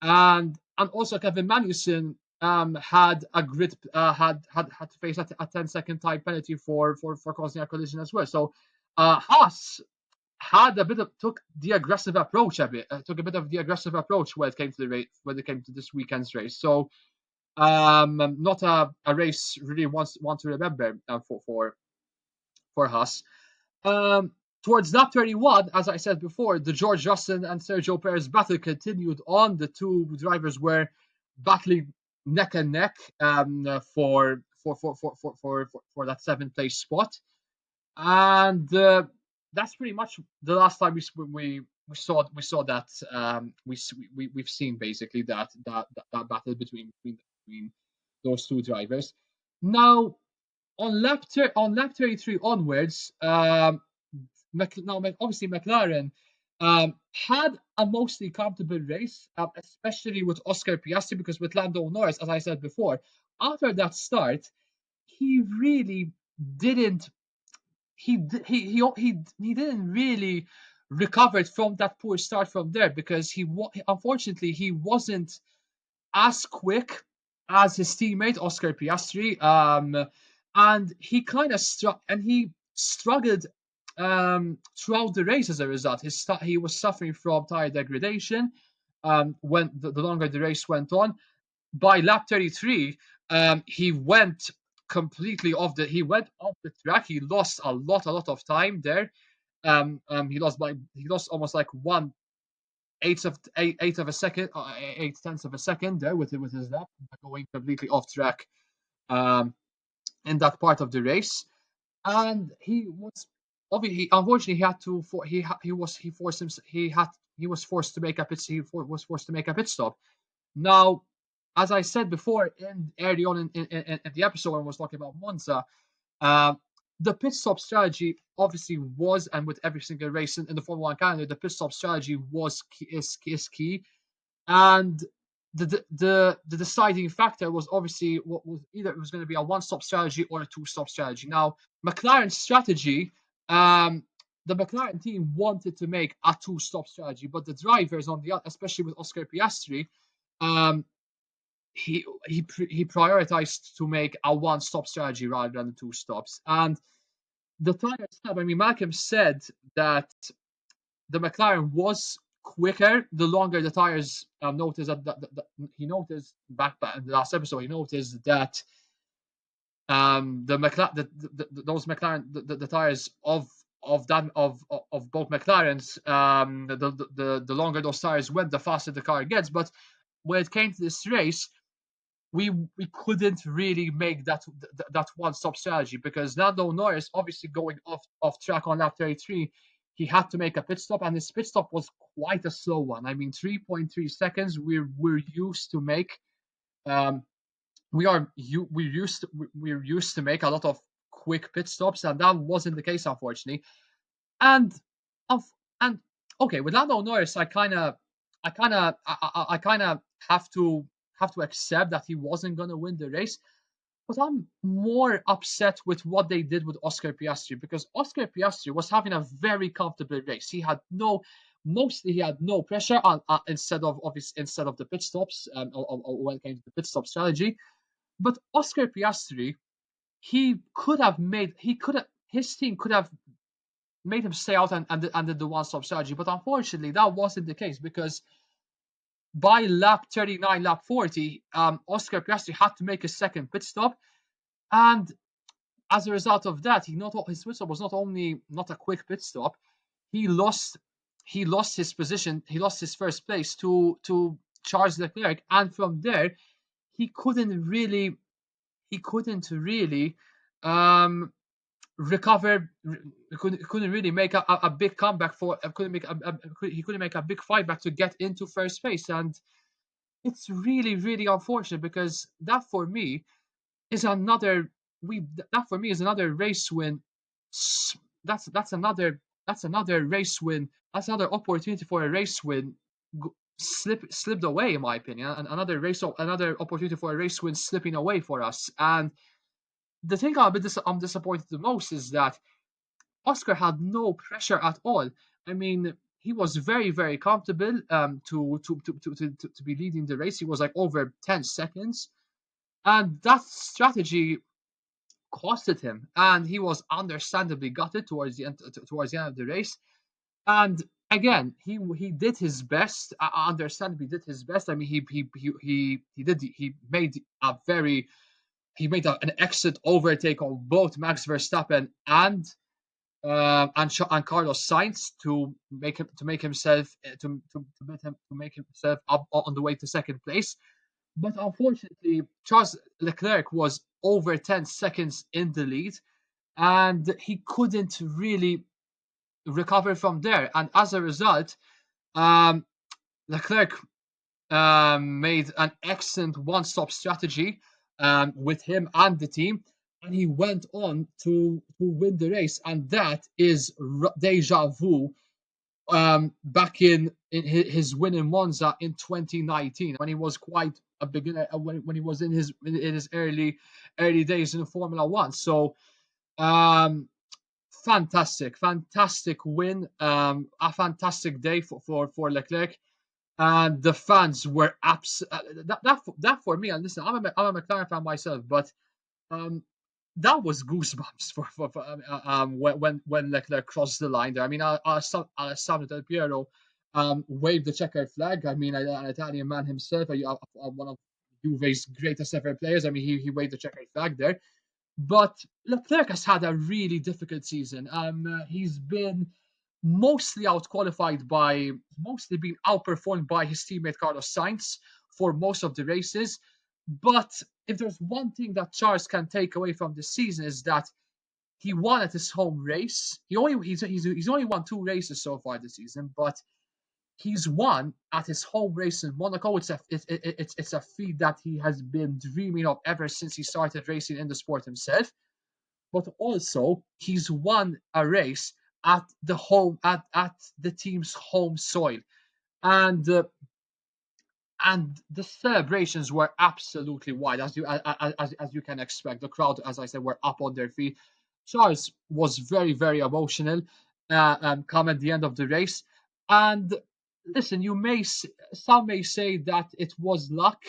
and also Kevin Magnussen had a grid had to face a 10-second time penalty for causing a collision as well. So Haas had a bit of took the aggressive approach a bit took a bit of the aggressive approach when it came to the race, when it came to this weekend's race. So not a race really want to remember for Haas. Um, Towards lap 31, as I said before, the George Russell and Sergio Perez battle continued on. The two drivers were battling neck and neck for that seventh place spot, and that's pretty much the last time we saw that we've seen basically that battle between those two drivers. Now on lap 33 onwards, obviously McLaren had a mostly comfortable race, especially with Oscar Piastri, because with Lando Norris, as I said before, after that start, he really didn't he didn't really recover from that poor start from there, because unfortunately he wasn't as quick as his teammate Oscar Piastri, and he struggled throughout the race as a result. He was suffering from tire degradation when the longer the race went on. By lap 33, he went he went off the track. He lost a lot of time there. He lost almost like eighth of a second, 8/10 of a second there with his lap, going completely off track um, in that part of the race. And he was obviously, unfortunately, he had to for he was he forced him he was forced to make a pit was forced to make a pit stop. Now, as I said before, in early on in the episode when I was talking about Monza, uh, the pit stop strategy obviously was, and with every single race in the Formula One calendar, the pit stop strategy is key. And the deciding factor was obviously what was either it was going to be a one-stop strategy or a two-stop strategy. Now, McLaren's strategy, the McLaren team wanted to make a two-stop strategy, but the drivers especially with Oscar Piastri, um, he prioritized to make a one-stop strategy rather than two stops. And the tires have, I mean, Malcolm said that the McLaren was quicker the longer the tires. Noticed he noticed back in the last episode. He noticed that those McLaren the tires of both McLarens, the longer those tires went, the faster the car gets. But when it came to this race, we couldn't really make that one stop strategy, because Lando Norris, obviously going off track on lap 33, he had to make a pit stop, and his pit stop was quite a slow one. I mean, 3.3 seconds. We're used to make um we're used to make a lot of quick pit stops, and that wasn't the case, unfortunately. And of and okay, with Lando Norris, I kind of have to accept that he wasn't going to win the race. But I'm more upset with what they did with Oscar Piastri, because Oscar Piastri was having a very comfortable race. He had no pressure on instead of the pit stops, or when it came to the pit stop strategy. But Oscar Piastri, his team could have made him stay out and did the one stop strategy. But unfortunately, that wasn't the case, because by lap 39, lap 40, Oscar Piastri had to make a second pit stop, and as a result of that, his pit stop was not only not a quick pit stop, he lost he lost his position. He lost his first place to Charles Leclerc, and from there he couldn't really he couldn't really um, recover. Couldn't really make a big comeback for. Couldn't make he couldn't make a big fight back to get into first place, and it's really unfortunate because that for me is another we that for me is another race win. That's another race win. That's another opportunity for a race win. Slipped away, in my opinion, and another opportunity for a race win slipping away for us. And the thing I'm disappointed the most is that Oscar had no pressure at all. I mean, he was very comfortable to be leading the race. He was like over 10 seconds, and that strategy costed him, and he was understandably gutted towards the end of the race. And again, he did his best. I understandably did his best. I mean, he made an excellent overtake on both Max Verstappen and Carlos Sainz to make himself up on the way to second place. But unfortunately, Charles Leclerc was over 10 seconds in the lead, and he couldn't really recover from there. And as a result, um, Leclerc made an excellent one-stop strategy with him and the team, and he went on to win the race. And that is deja vu back in his win in Monza in 2019 when he was quite a beginner when he was in his early days in Formula One. So um, fantastic win, a fantastic day for Leclerc, and the fans were that for me. And listen, I'm a McLaren fan myself, but um, that was goosebumps when Leclerc crossed the line there. I mean, Alessandro Del Piero waved the checkered flag. I mean, an Italian man himself, one of Juve's greatest ever players. I mean, he waved the checkered flag there. But Leclerc has had a really difficult season. He's been mostly been outperformed by his teammate Carlos Sainz for most of the races. But if there's one thing that Charles can take away from this season is that he won at his home race. He's only won 2 races so far this season, but he's won at his home race in Monaco. It's a feat that he has been dreaming of ever since he started racing in the sport himself. But also he's won a race at the team's home soil, and the celebrations were absolutely wild, as you can expect. The crowd, as I said, were up on their feet. Charles was very emotional come at the end of the race. And listen, some may say that it was luck,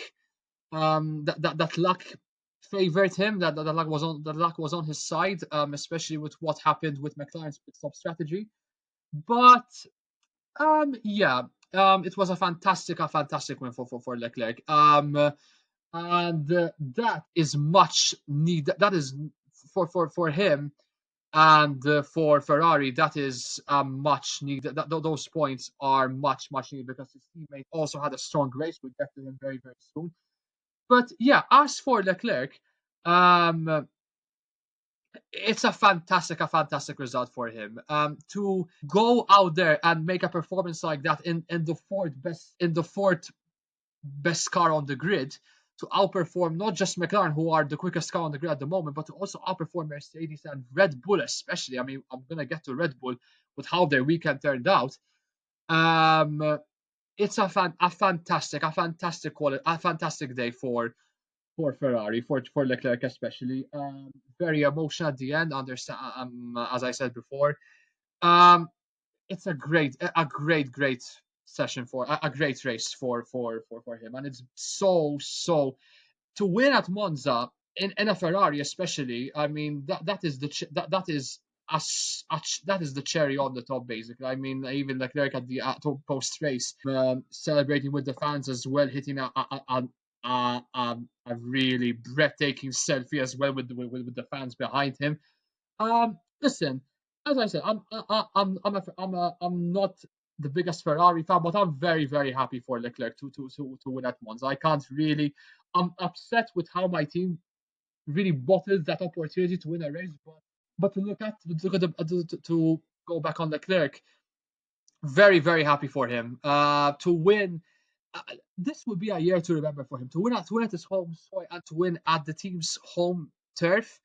that luck favored him, that luck was on his side, especially with what happened with McLaren's pit stop strategy. But yeah, it was a fantastic win for Leclerc. And that is much needed. That is for him and for Ferrari. That is much needed. Those points are much needed because his teammate also had a strong race. We'll get to him very soon. But yeah, as for Leclerc, um, it's a fantastic result for him. To go out there and make a performance like that in the fourth best car on the grid, to outperform not just McLaren, who are the quickest car on the grid at the moment, but to also outperform Mercedes and Red Bull, especially. I mean, I'm gonna get to Red Bull with how their weekend turned out. Um, it's a fantastic day for Ferrari, for Leclerc especially. Very emotional at the end. Understand? As I said before, um, it's a great session a great race for him, and it's so to win at Monza in a Ferrari especially. I mean that is the cherry on the top, basically. I mean, even Leclerc at the post race, celebrating with the fans as well, hitting a really breathtaking selfie as well with the fans behind him. Listen, as I said, I'm not the biggest Ferrari fan, but I'm very, very happy for Leclerc to win at Monza. I can't really. I'm upset with how my team really bottled that opportunity to win a race, but to look at to go back on Leclerc, very, very happy for him. To win, uh, this would be a year to remember for him. To win at his home soil and to win at the team's home turf.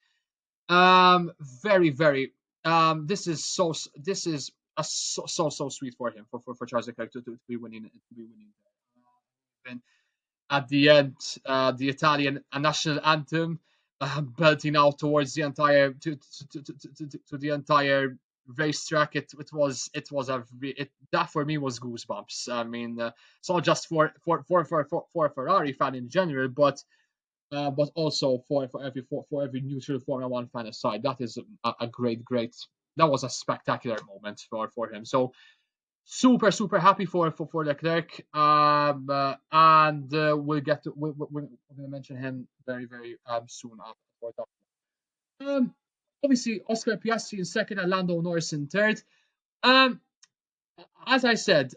Very, very. This is so sweet for him for Charles Leclerc to be winning. And at the end, the Italian national anthem, belting out towards the entire to the entire racetrack. It was that for me was goosebumps. I mean, it's not just for a Ferrari fan in general, but also for every neutral Formula One fan aside. That is a great. That was a spectacular moment for him. So super happy for Leclerc. And we're going to mention him very soon after that. Obviously Oscar Piastri in second and Lando Norris in third. Um, as I said,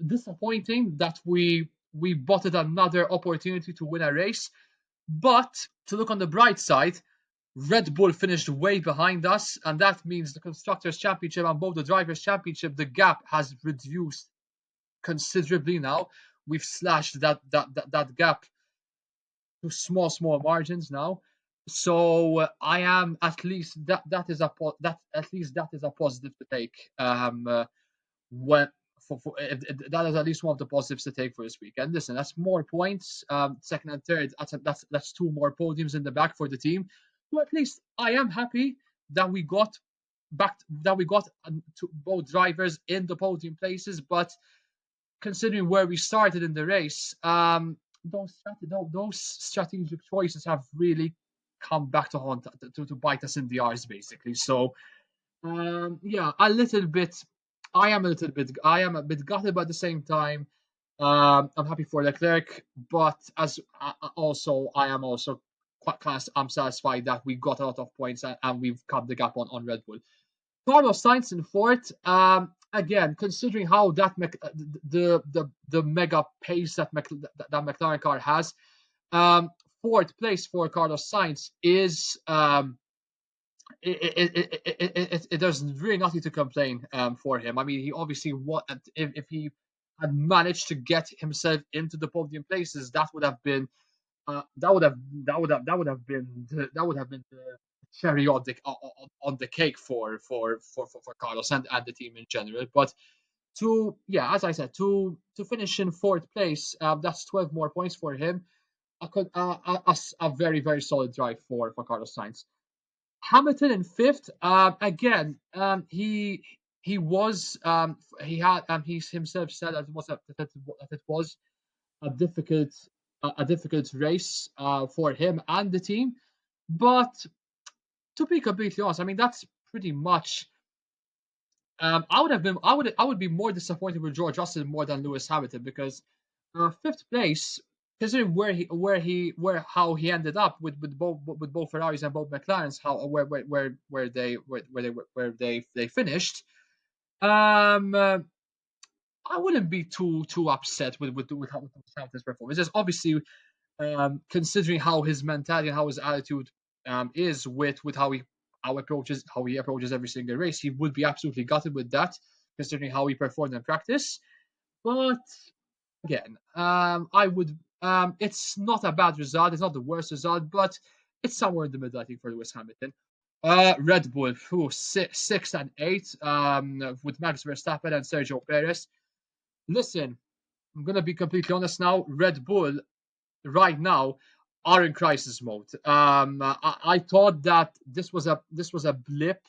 disappointing that we botted another opportunity to win a race. But to look on the bright side, Red Bull finished way behind us, and that means the Constructors' Championship and both the Drivers' Championship, the gap has reduced considerably now. We've slashed that gap to small margins now. So I am at least that is a positive to take. When that is at least one of the positives to take for this weekend. Listen, that's more points. Second and third, that's two more podiums in the back for the team. So at least I am happy that we got to both drivers in the podium places. But considering where we started in the race, those strategic choices have really come back to haunt to bite us in the arse, basically. So yeah, a little bit. I am a bit gutted, but at the same time, I'm happy for Leclerc. But as also, I am also quite kind of, I'm satisfied that we got a lot of points and we've cut the gap on Red Bull. Carlos Sainz in fourth. Again, considering how the mega pace that McLaren car has, fourth place for Carlos Sainz is there's really nothing to complain for him. I mean, he obviously what if he had managed to get himself into the podium places, that would have been the cherry on the cake for Carlos and the team in general. But as I said, to finish in fourth place, that's 12 more points for him. A very solid drive for Carlos Sainz. Hamilton in fifth. Again, he himself said that it was a difficult race for him and the team. But to be completely honest, I mean that's pretty much. I would be more disappointed with George Russell more than Lewis Hamilton because fifth place, considering how he ended up with both Ferraris and both McLarens, how where they finished. Um, uh, I wouldn't be too upset with Hamilton's performance. It's obviously considering how his mentality and how his attitude is with how he approaches every single race, he would be absolutely gutted with that, considering how he performed in practice. But again, I would. It's not a bad result. It's not the worst result, but it's somewhere in the middle, I think, for Lewis Hamilton. Red Bull, sixth and eighth, with Max Verstappen and Sergio Perez. Listen, I'm gonna be completely honest now. Red Bull right now are in crisis mode. I thought that this was a blip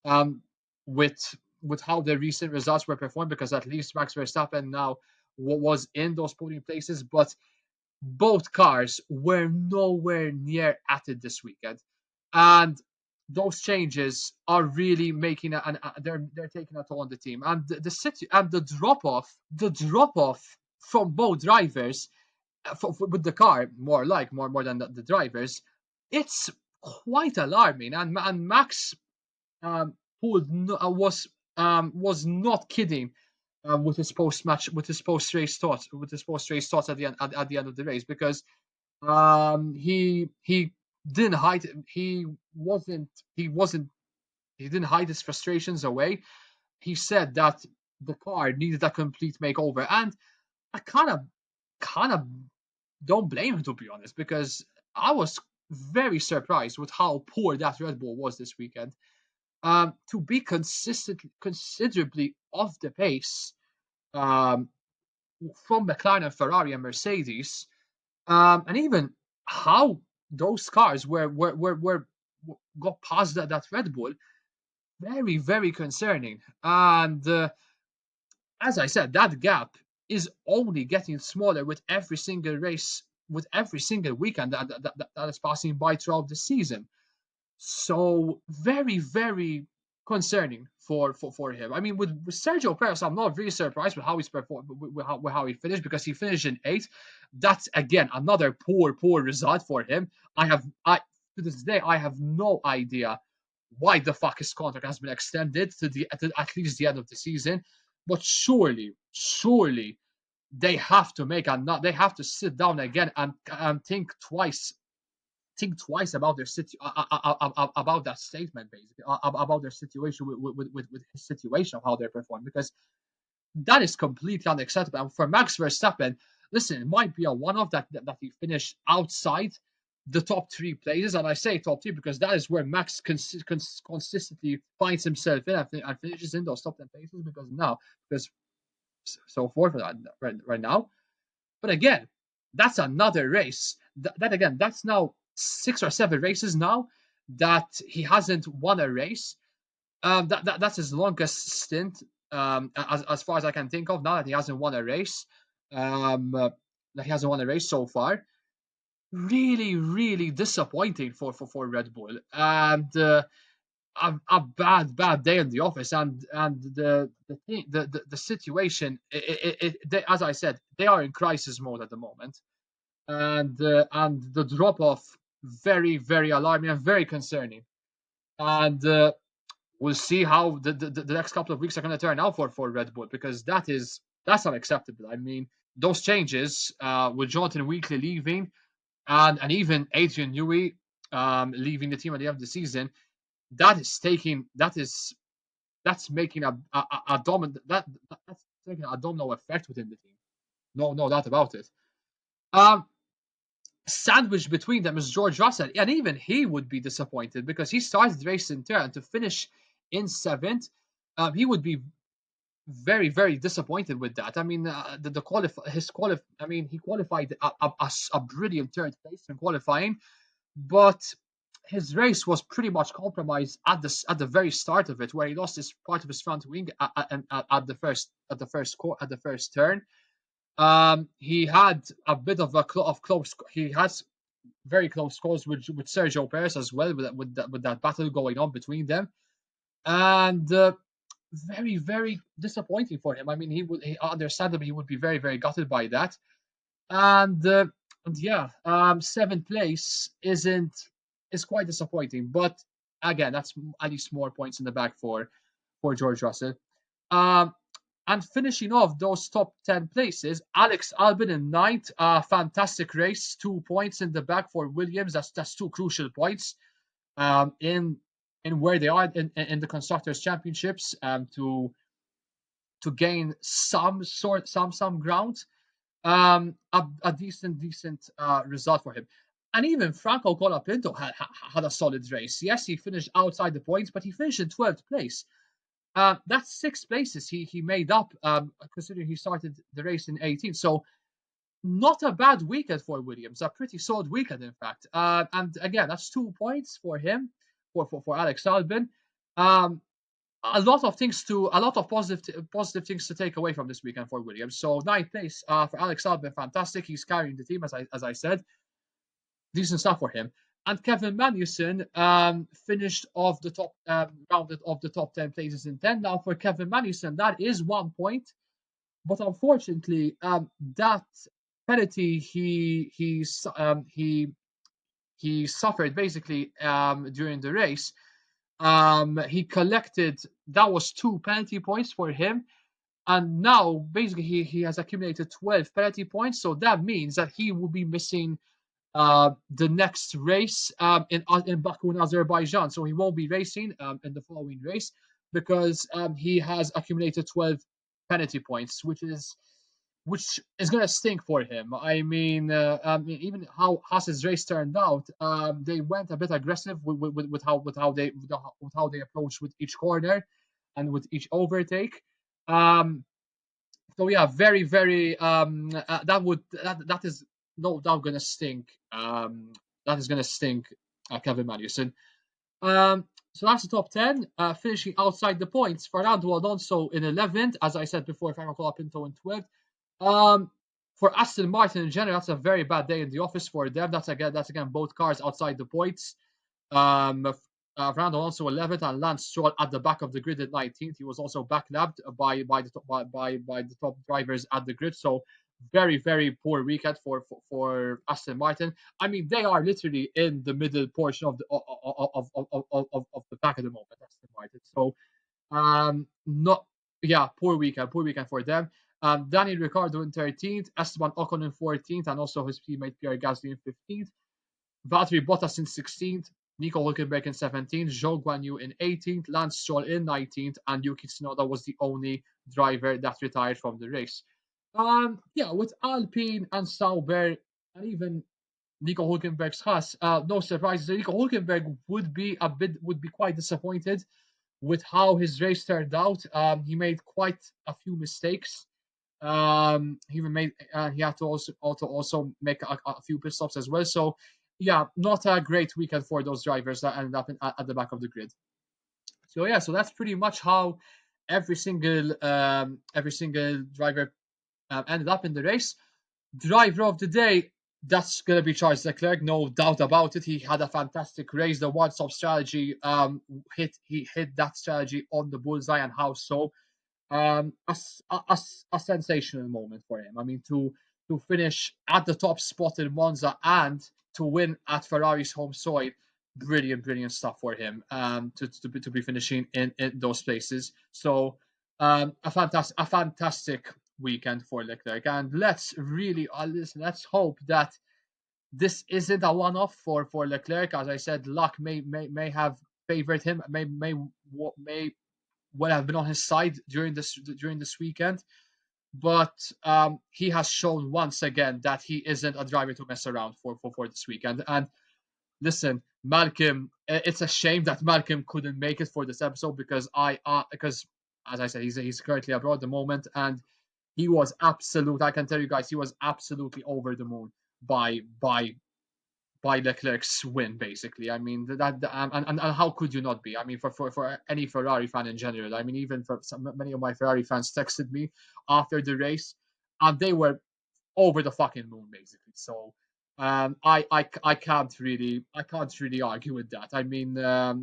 um, with how the recent results were performed because at least Max Verstappen now was in those podium places, but both cars were nowhere near at it this weekend, and those changes are really making they're taking a toll on the team and the city and the drop off from both drivers with the car more than the drivers. It's quite alarming, and Max pulled was not kidding with his post race thoughts at the end of the race, because he didn't hide wasn't he wasn't he didn't hide his frustrations away. He said that the car needed a complete makeover, and I kind of don't blame him, to be honest, because I was very surprised with how poor that Red Bull was this weekend. To be considerably off the pace um, from McLaren, Ferrari, and Mercedes, and even how those cars were got past that Red Bull, very very concerning. And as I said, that gap is only getting smaller with every single race, with every single weekend that is passing by throughout the season. So very, very concerning for him. I mean, with Sergio Perez, I'm not really surprised with how he's performed, with how he finished, because he finished in eighth. That's again another poor result for him. I to this day I have no idea why the fuck his contract has been extended to at least the end of the season. But surely they have to they have to sit down again and think twice about their about that statement, basically about their situation with his situation of how they perform, because that is completely unacceptable. And for Max Verstappen, listen, it might be a one-off that he finished outside the top three places, and I say top three because that is where Max consistently finds himself in and finishes in those top 10 places, because so forth for that right now. But again, that's another race. That again, that's now 6 or 7 races now that he hasn't won a race. That's his longest stint, as far as I can think of. Now that he hasn't won a race, that he hasn't won a race so far. Really, really disappointing for Red Bull, and a bad day in the office, and the situation. As I said, they are in crisis mode at the moment, and the drop off very very alarming and very concerning. And we'll see how the next couple of weeks are going to turn out for Red Bull, because that's unacceptable. I mean, those changes with Jonathan Weekly leaving and even Adrian Newey leaving the team at the end of the season, that's making a dominant that's taking a domino effect within the team. No doubt about it. Um, Sandwiched between them is George Russell, and even he would be disappointed because he started the race in third, and to finish in seventh, he would be very very disappointed with that. I mean, I mean, he qualified a brilliant third place in qualifying, but his race was pretty much compromised at the very start of it, where he lost his part of his front wing at the first turn. He had a bit of of close. He has very close calls with Sergio Perez as well, with that battle going on between them, and very very disappointing for him. I mean, understandably he would be very very gutted by that, and yeah, seventh place is quite disappointing. But again, that's at least more points in the bag for George Russell. Um, and finishing off those top 10 places, Alex Albon in ninth. Fantastic race, 2 points in the bag for Williams. That's two crucial points in where they are in the constructors championships, to gain some ground. A decent result for him. And even Franco Colapinto had a solid race. Yes, he finished outside the points, but he finished in 12th place. That's 6 places he made up, considering he started the race in 18th. So not a bad weekend for Williams, a pretty solid weekend, in fact. And again, that's 2 points for him, for Alex Albon. Um, a lot of positive things to take away from this weekend for Williams. So ninth place for Alex Albon, fantastic. He's carrying the team, as I said, decent stuff for him. And Kevin Magnussen finished off the top rounded of the top 10 places in 10. Now for Kevin Magnussen, that is 1 point, but unfortunately, that penalty he suffered basically during the race. He collected, that was 2 penalty points for him. And now basically he has accumulated 12 penalty points, so that means that he will be missing the next race in Baku in Azerbaijan. So he won't be racing in the following race because he has accumulated 12 penalty points, which is gonna stink for him. I mean, even how Haas's race turned out, they went a bit aggressive with how they approached with each corner and with each overtake. Um, so yeah, very very that is no doubt gonna stink. That is gonna stink, Kevin Magnussen. So that's the top 10. Finishing outside the points, Fernando Alonso in 11th, as I said before, Franco Colapinto in 12th. Um, for Aston Martin in general, that's a very bad day in the office for them. That's again both cars outside the points. Fernando Alonso 11th and Lance Stroll at the back of the grid at 19th. He was also backlapped by the top drivers at the grid. So very very poor weekend for Aston Martin. I mean, they are literally in the middle portion of the pack at the moment, Aston Martin. So not yeah, poor weekend for them. Daniel Ricciardo in 13th, Esteban Ocon in 14th, and also his teammate Pierre Gasly in 15th. Valtteri Bottas in 16th, Nico Hülkenberg in 17th, Zhou Guanyu in 18th, Lance Stroll in 19th, and Yuki Tsunoda was the only driver that retired from the race. Yeah, with Alpine and Sauber and even Nico Hülkenberg's Haas, no surprises. Nico Hülkenberg would be quite disappointed with how his race turned out. He made quite a few mistakes. He had to also make a few pit stops as well. So yeah, not a great weekend for those drivers that ended up at the back of the grid. So yeah, so that's pretty much how every single driver ended up in the race. Driver of the day, that's gonna be Charles Leclerc, no doubt about it. He had a fantastic race. The one-stop strategy he hit that strategy on the bullseye, and how so? A sensational moment for him. I mean, to finish at the top spot in Monza and to win at Ferrari's home soil, brilliant stuff for him. To be finishing in those places. So a fantastic weekend for Leclerc, and let's hope that this isn't a one-off for Leclerc. As I said, luck may have favored him, may well have been on his side during this weekend, but he has shown once again that he isn't a driver to mess around for this weekend. And listen, Malcolm, it's a shame that Malcolm couldn't make it for this episode because as I said, he's currently abroad at the moment, and he was absolute. I can tell you guys, he was absolutely over the moon by by by Leclerc's win, basically. I mean, and how could you not be? I mean, for any Ferrari fan in general. I mean, even for many of my Ferrari fans texted me after the race, and they were over the fucking moon, basically. So, I can't really argue with that. I mean, a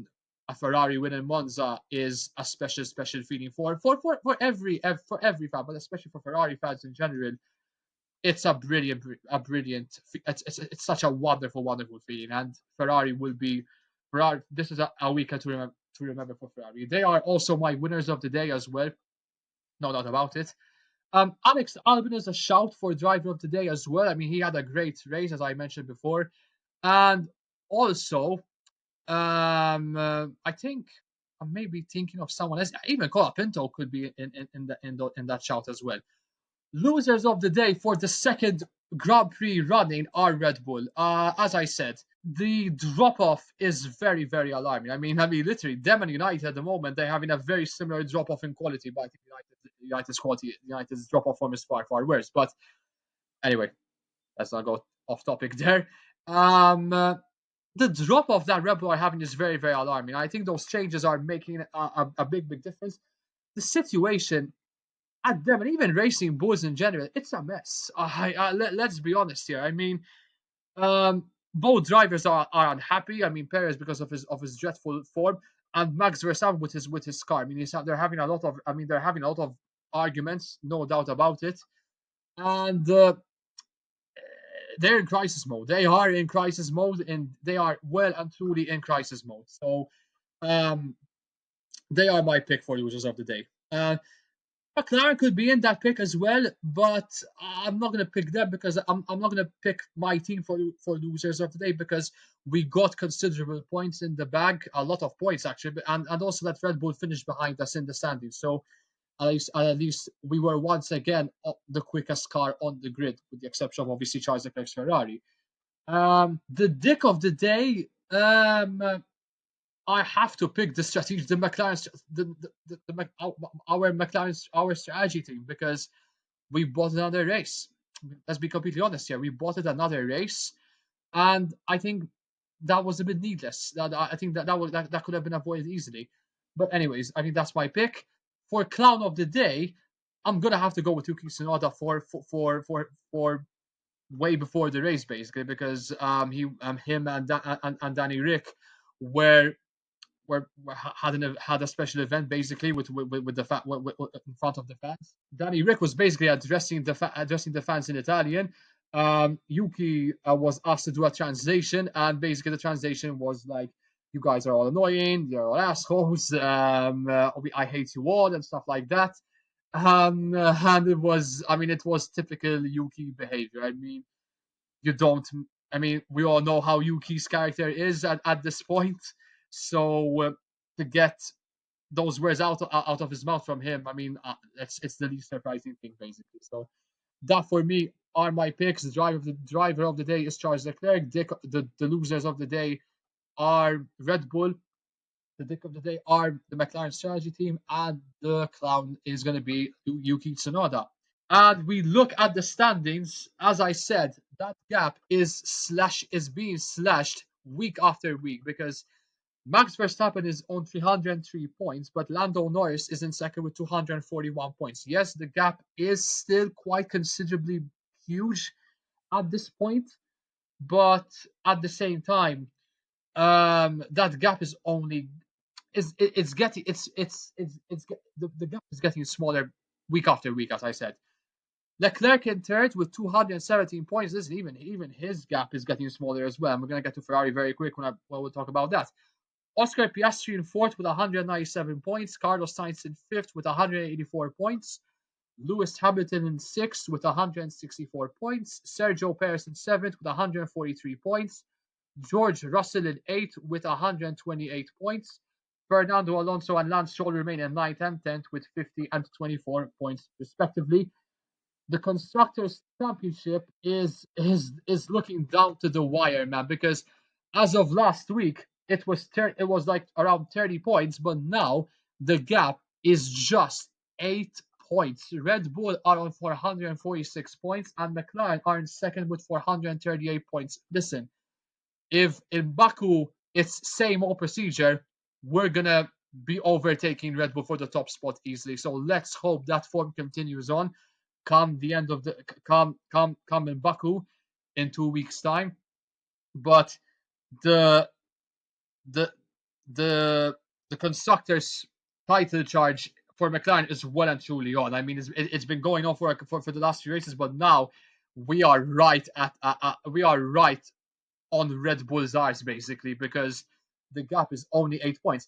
Ferrari win in Monza is a special feeling for every fan, but especially for Ferrari fans in general. It's it's such a wonderful feeling, and Ferrari. This is a weekend to remember for Ferrari. They are also my winners of the day as well, no doubt about it. Alex Albon is a shout for driver of the day as well. I mean, he had a great race, as I mentioned before, and also I think I'm maybe thinking of someone else. Even Colapinto could be in that shout as well. Losers of the day for the second Grand Prix running are Red Bull. As I said, the drop off is very, very alarming. I mean, literally, them and United at the moment they're having a very similar drop off in quality, but I think United's drop off form is far, far worse. But anyway, let's not go off topic there. The drop off that Red Bull are having is very, very alarming. I think those changes are making a big, big difference. The situation at them and even racing bulls in general, it's a mess. Let's be honest here. I mean, both drivers are unhappy. I mean, Perez because of his dreadful form, and Max Verstappen with his car. I mean, they're having a lot of arguments, no doubt about it, and they're in crisis mode. They are in crisis mode, and they are well and truly in crisis mode. So, um, they are my pick for losers of the day. McLaren could be in that pick as well, but I'm not gonna pick them because I'm not gonna pick my team for losers of the day because we got considerable points in the bag, a lot of points actually, and also that Red Bull finished behind us in the standings. So at least we were once again the quickest car on the grid, with the exception of obviously Charles Leclerc's Ferrari. The dick of the day. I have to pick the strategy, the McLaren, our McLaren, our strategy team because we bought another race. Let's be completely honest here. We bought it another race, and I think that was a bit needless. I think that could have been avoided easily. But anyways, I think that's my pick for clown of the day. I'm gonna have to go with Yuki Tsunoda for way before the race basically because him and Danny Rick were had a special event basically with the in front of the fans. Danny Rick was basically addressing the fans in Italian. Yuki was asked to do a translation, and basically the translation was like, "You guys are all annoying. You're all assholes. I hate you all," and stuff like that. And it was typical Yuki behavior. I mean, you don't. I mean, we all know how Yuki's character is at this point. So to get those words out of his mouth from him, I mean, it's the least surprising thing basically. So that for me are my picks. The driver of the day is Charles Leclerc. The losers of the day are Red Bull. The dick of the day are the McLaren strategy team, and the clown is going to be Yuki Tsunoda. And we look at the standings, as I said, that gap is being slashed week after week because Max Verstappen is on 303 points, but Lando Norris is in second with 241 points. Yes, the gap is still quite considerably huge at this point, but at the same time, that gap is only is it's getting it's the gap is getting smaller week after week, as I said. Leclerc in third with 217 points. Listen, even his gap is getting smaller as well. And we're gonna get to Ferrari very quick when we'll talk about that. Oscar Piastri in fourth with 197 points. Carlos Sainz in fifth with 184 points. Lewis Hamilton in sixth with 164 points. Sergio Perez in seventh with 143 points. George Russell in eighth with 128 points. Fernando Alonso and Lance Stroll remain in ninth and 10th with 50 and 24 points respectively. The constructors championship is looking down to the wire, man, because as of last week it was like around 30 points, but now the gap is just 8 points. Red Bull are on 446 points and McLaren are in second with 438 points. Listen, if in Baku it's same old procedure, we're gonna be overtaking Red Bull for the top spot easily. So let's hope that form continues on come the end of the come in Baku in 2 weeks time. But the the the the constructors title charge for McLaren is well and truly on. I mean, it's been going on for the last few races, but now we are right we are right on Red Bull's eyes basically because the gap is only 8 points.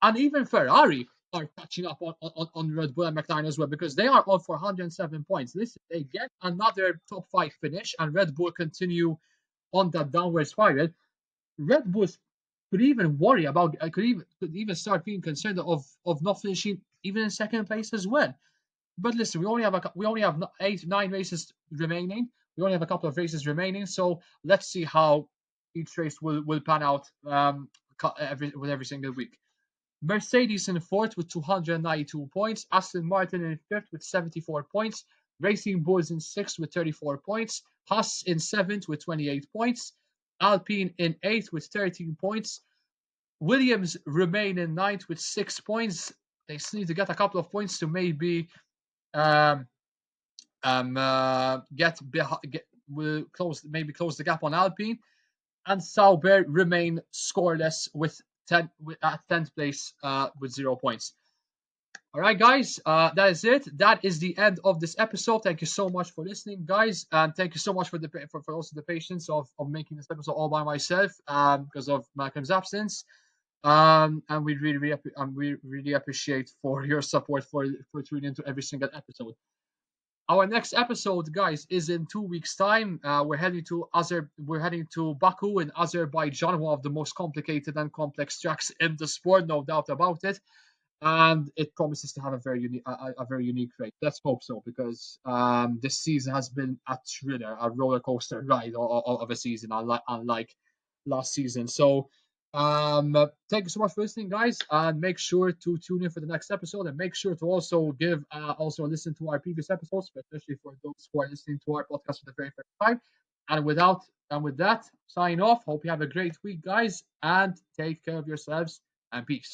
And even Ferrari are catching up on Red Bull and McLaren as well because they are on 407 points. Listen, they get another top five finish and Red Bull continue on that downward spiral. Red Bull could even worry about, could even start being concerned of not finishing even in second place as well. But listen, we only have 9 races remaining. We only have a couple of races remaining, so let's see how each race will pan out every single week. Mercedes in fourth with 292 points. Aston Martin in fifth with 74 points. Racing Bulls in sixth with 34 points. Haas in seventh with 28 points. Alpine in eighth with 13 points. Williams remain in ninth with 6 points. They still need to get a couple of points to maybe um, will close the gap on Alpine. And Sauber remain scoreless with 10 at 10th place with 0 points. All right, guys, that is it. That is the end of this episode. Thank you so much for listening, guys, and thank you so much for also the patience of making this episode all by myself because of Malcolm's absence. And we really appreciate for your support for tuning into every single episode. Our next episode, guys, is in 2 weeks' time. We're heading to Baku in Azerbaijan, one of the most complicated and complex tracks in the sport, no doubt about it. And it promises to have a very unique race. Let's hope so, because this season has been a thriller, a roller coaster ride of a season, unlike last season. So, thank you so much for listening, guys, and make sure to tune in for the next episode, and make sure to also listen to our previous episodes, especially for those who are listening to our podcast for the very first time. And with that, sign off. Hope you have a great week, guys, and take care of yourselves, and peace.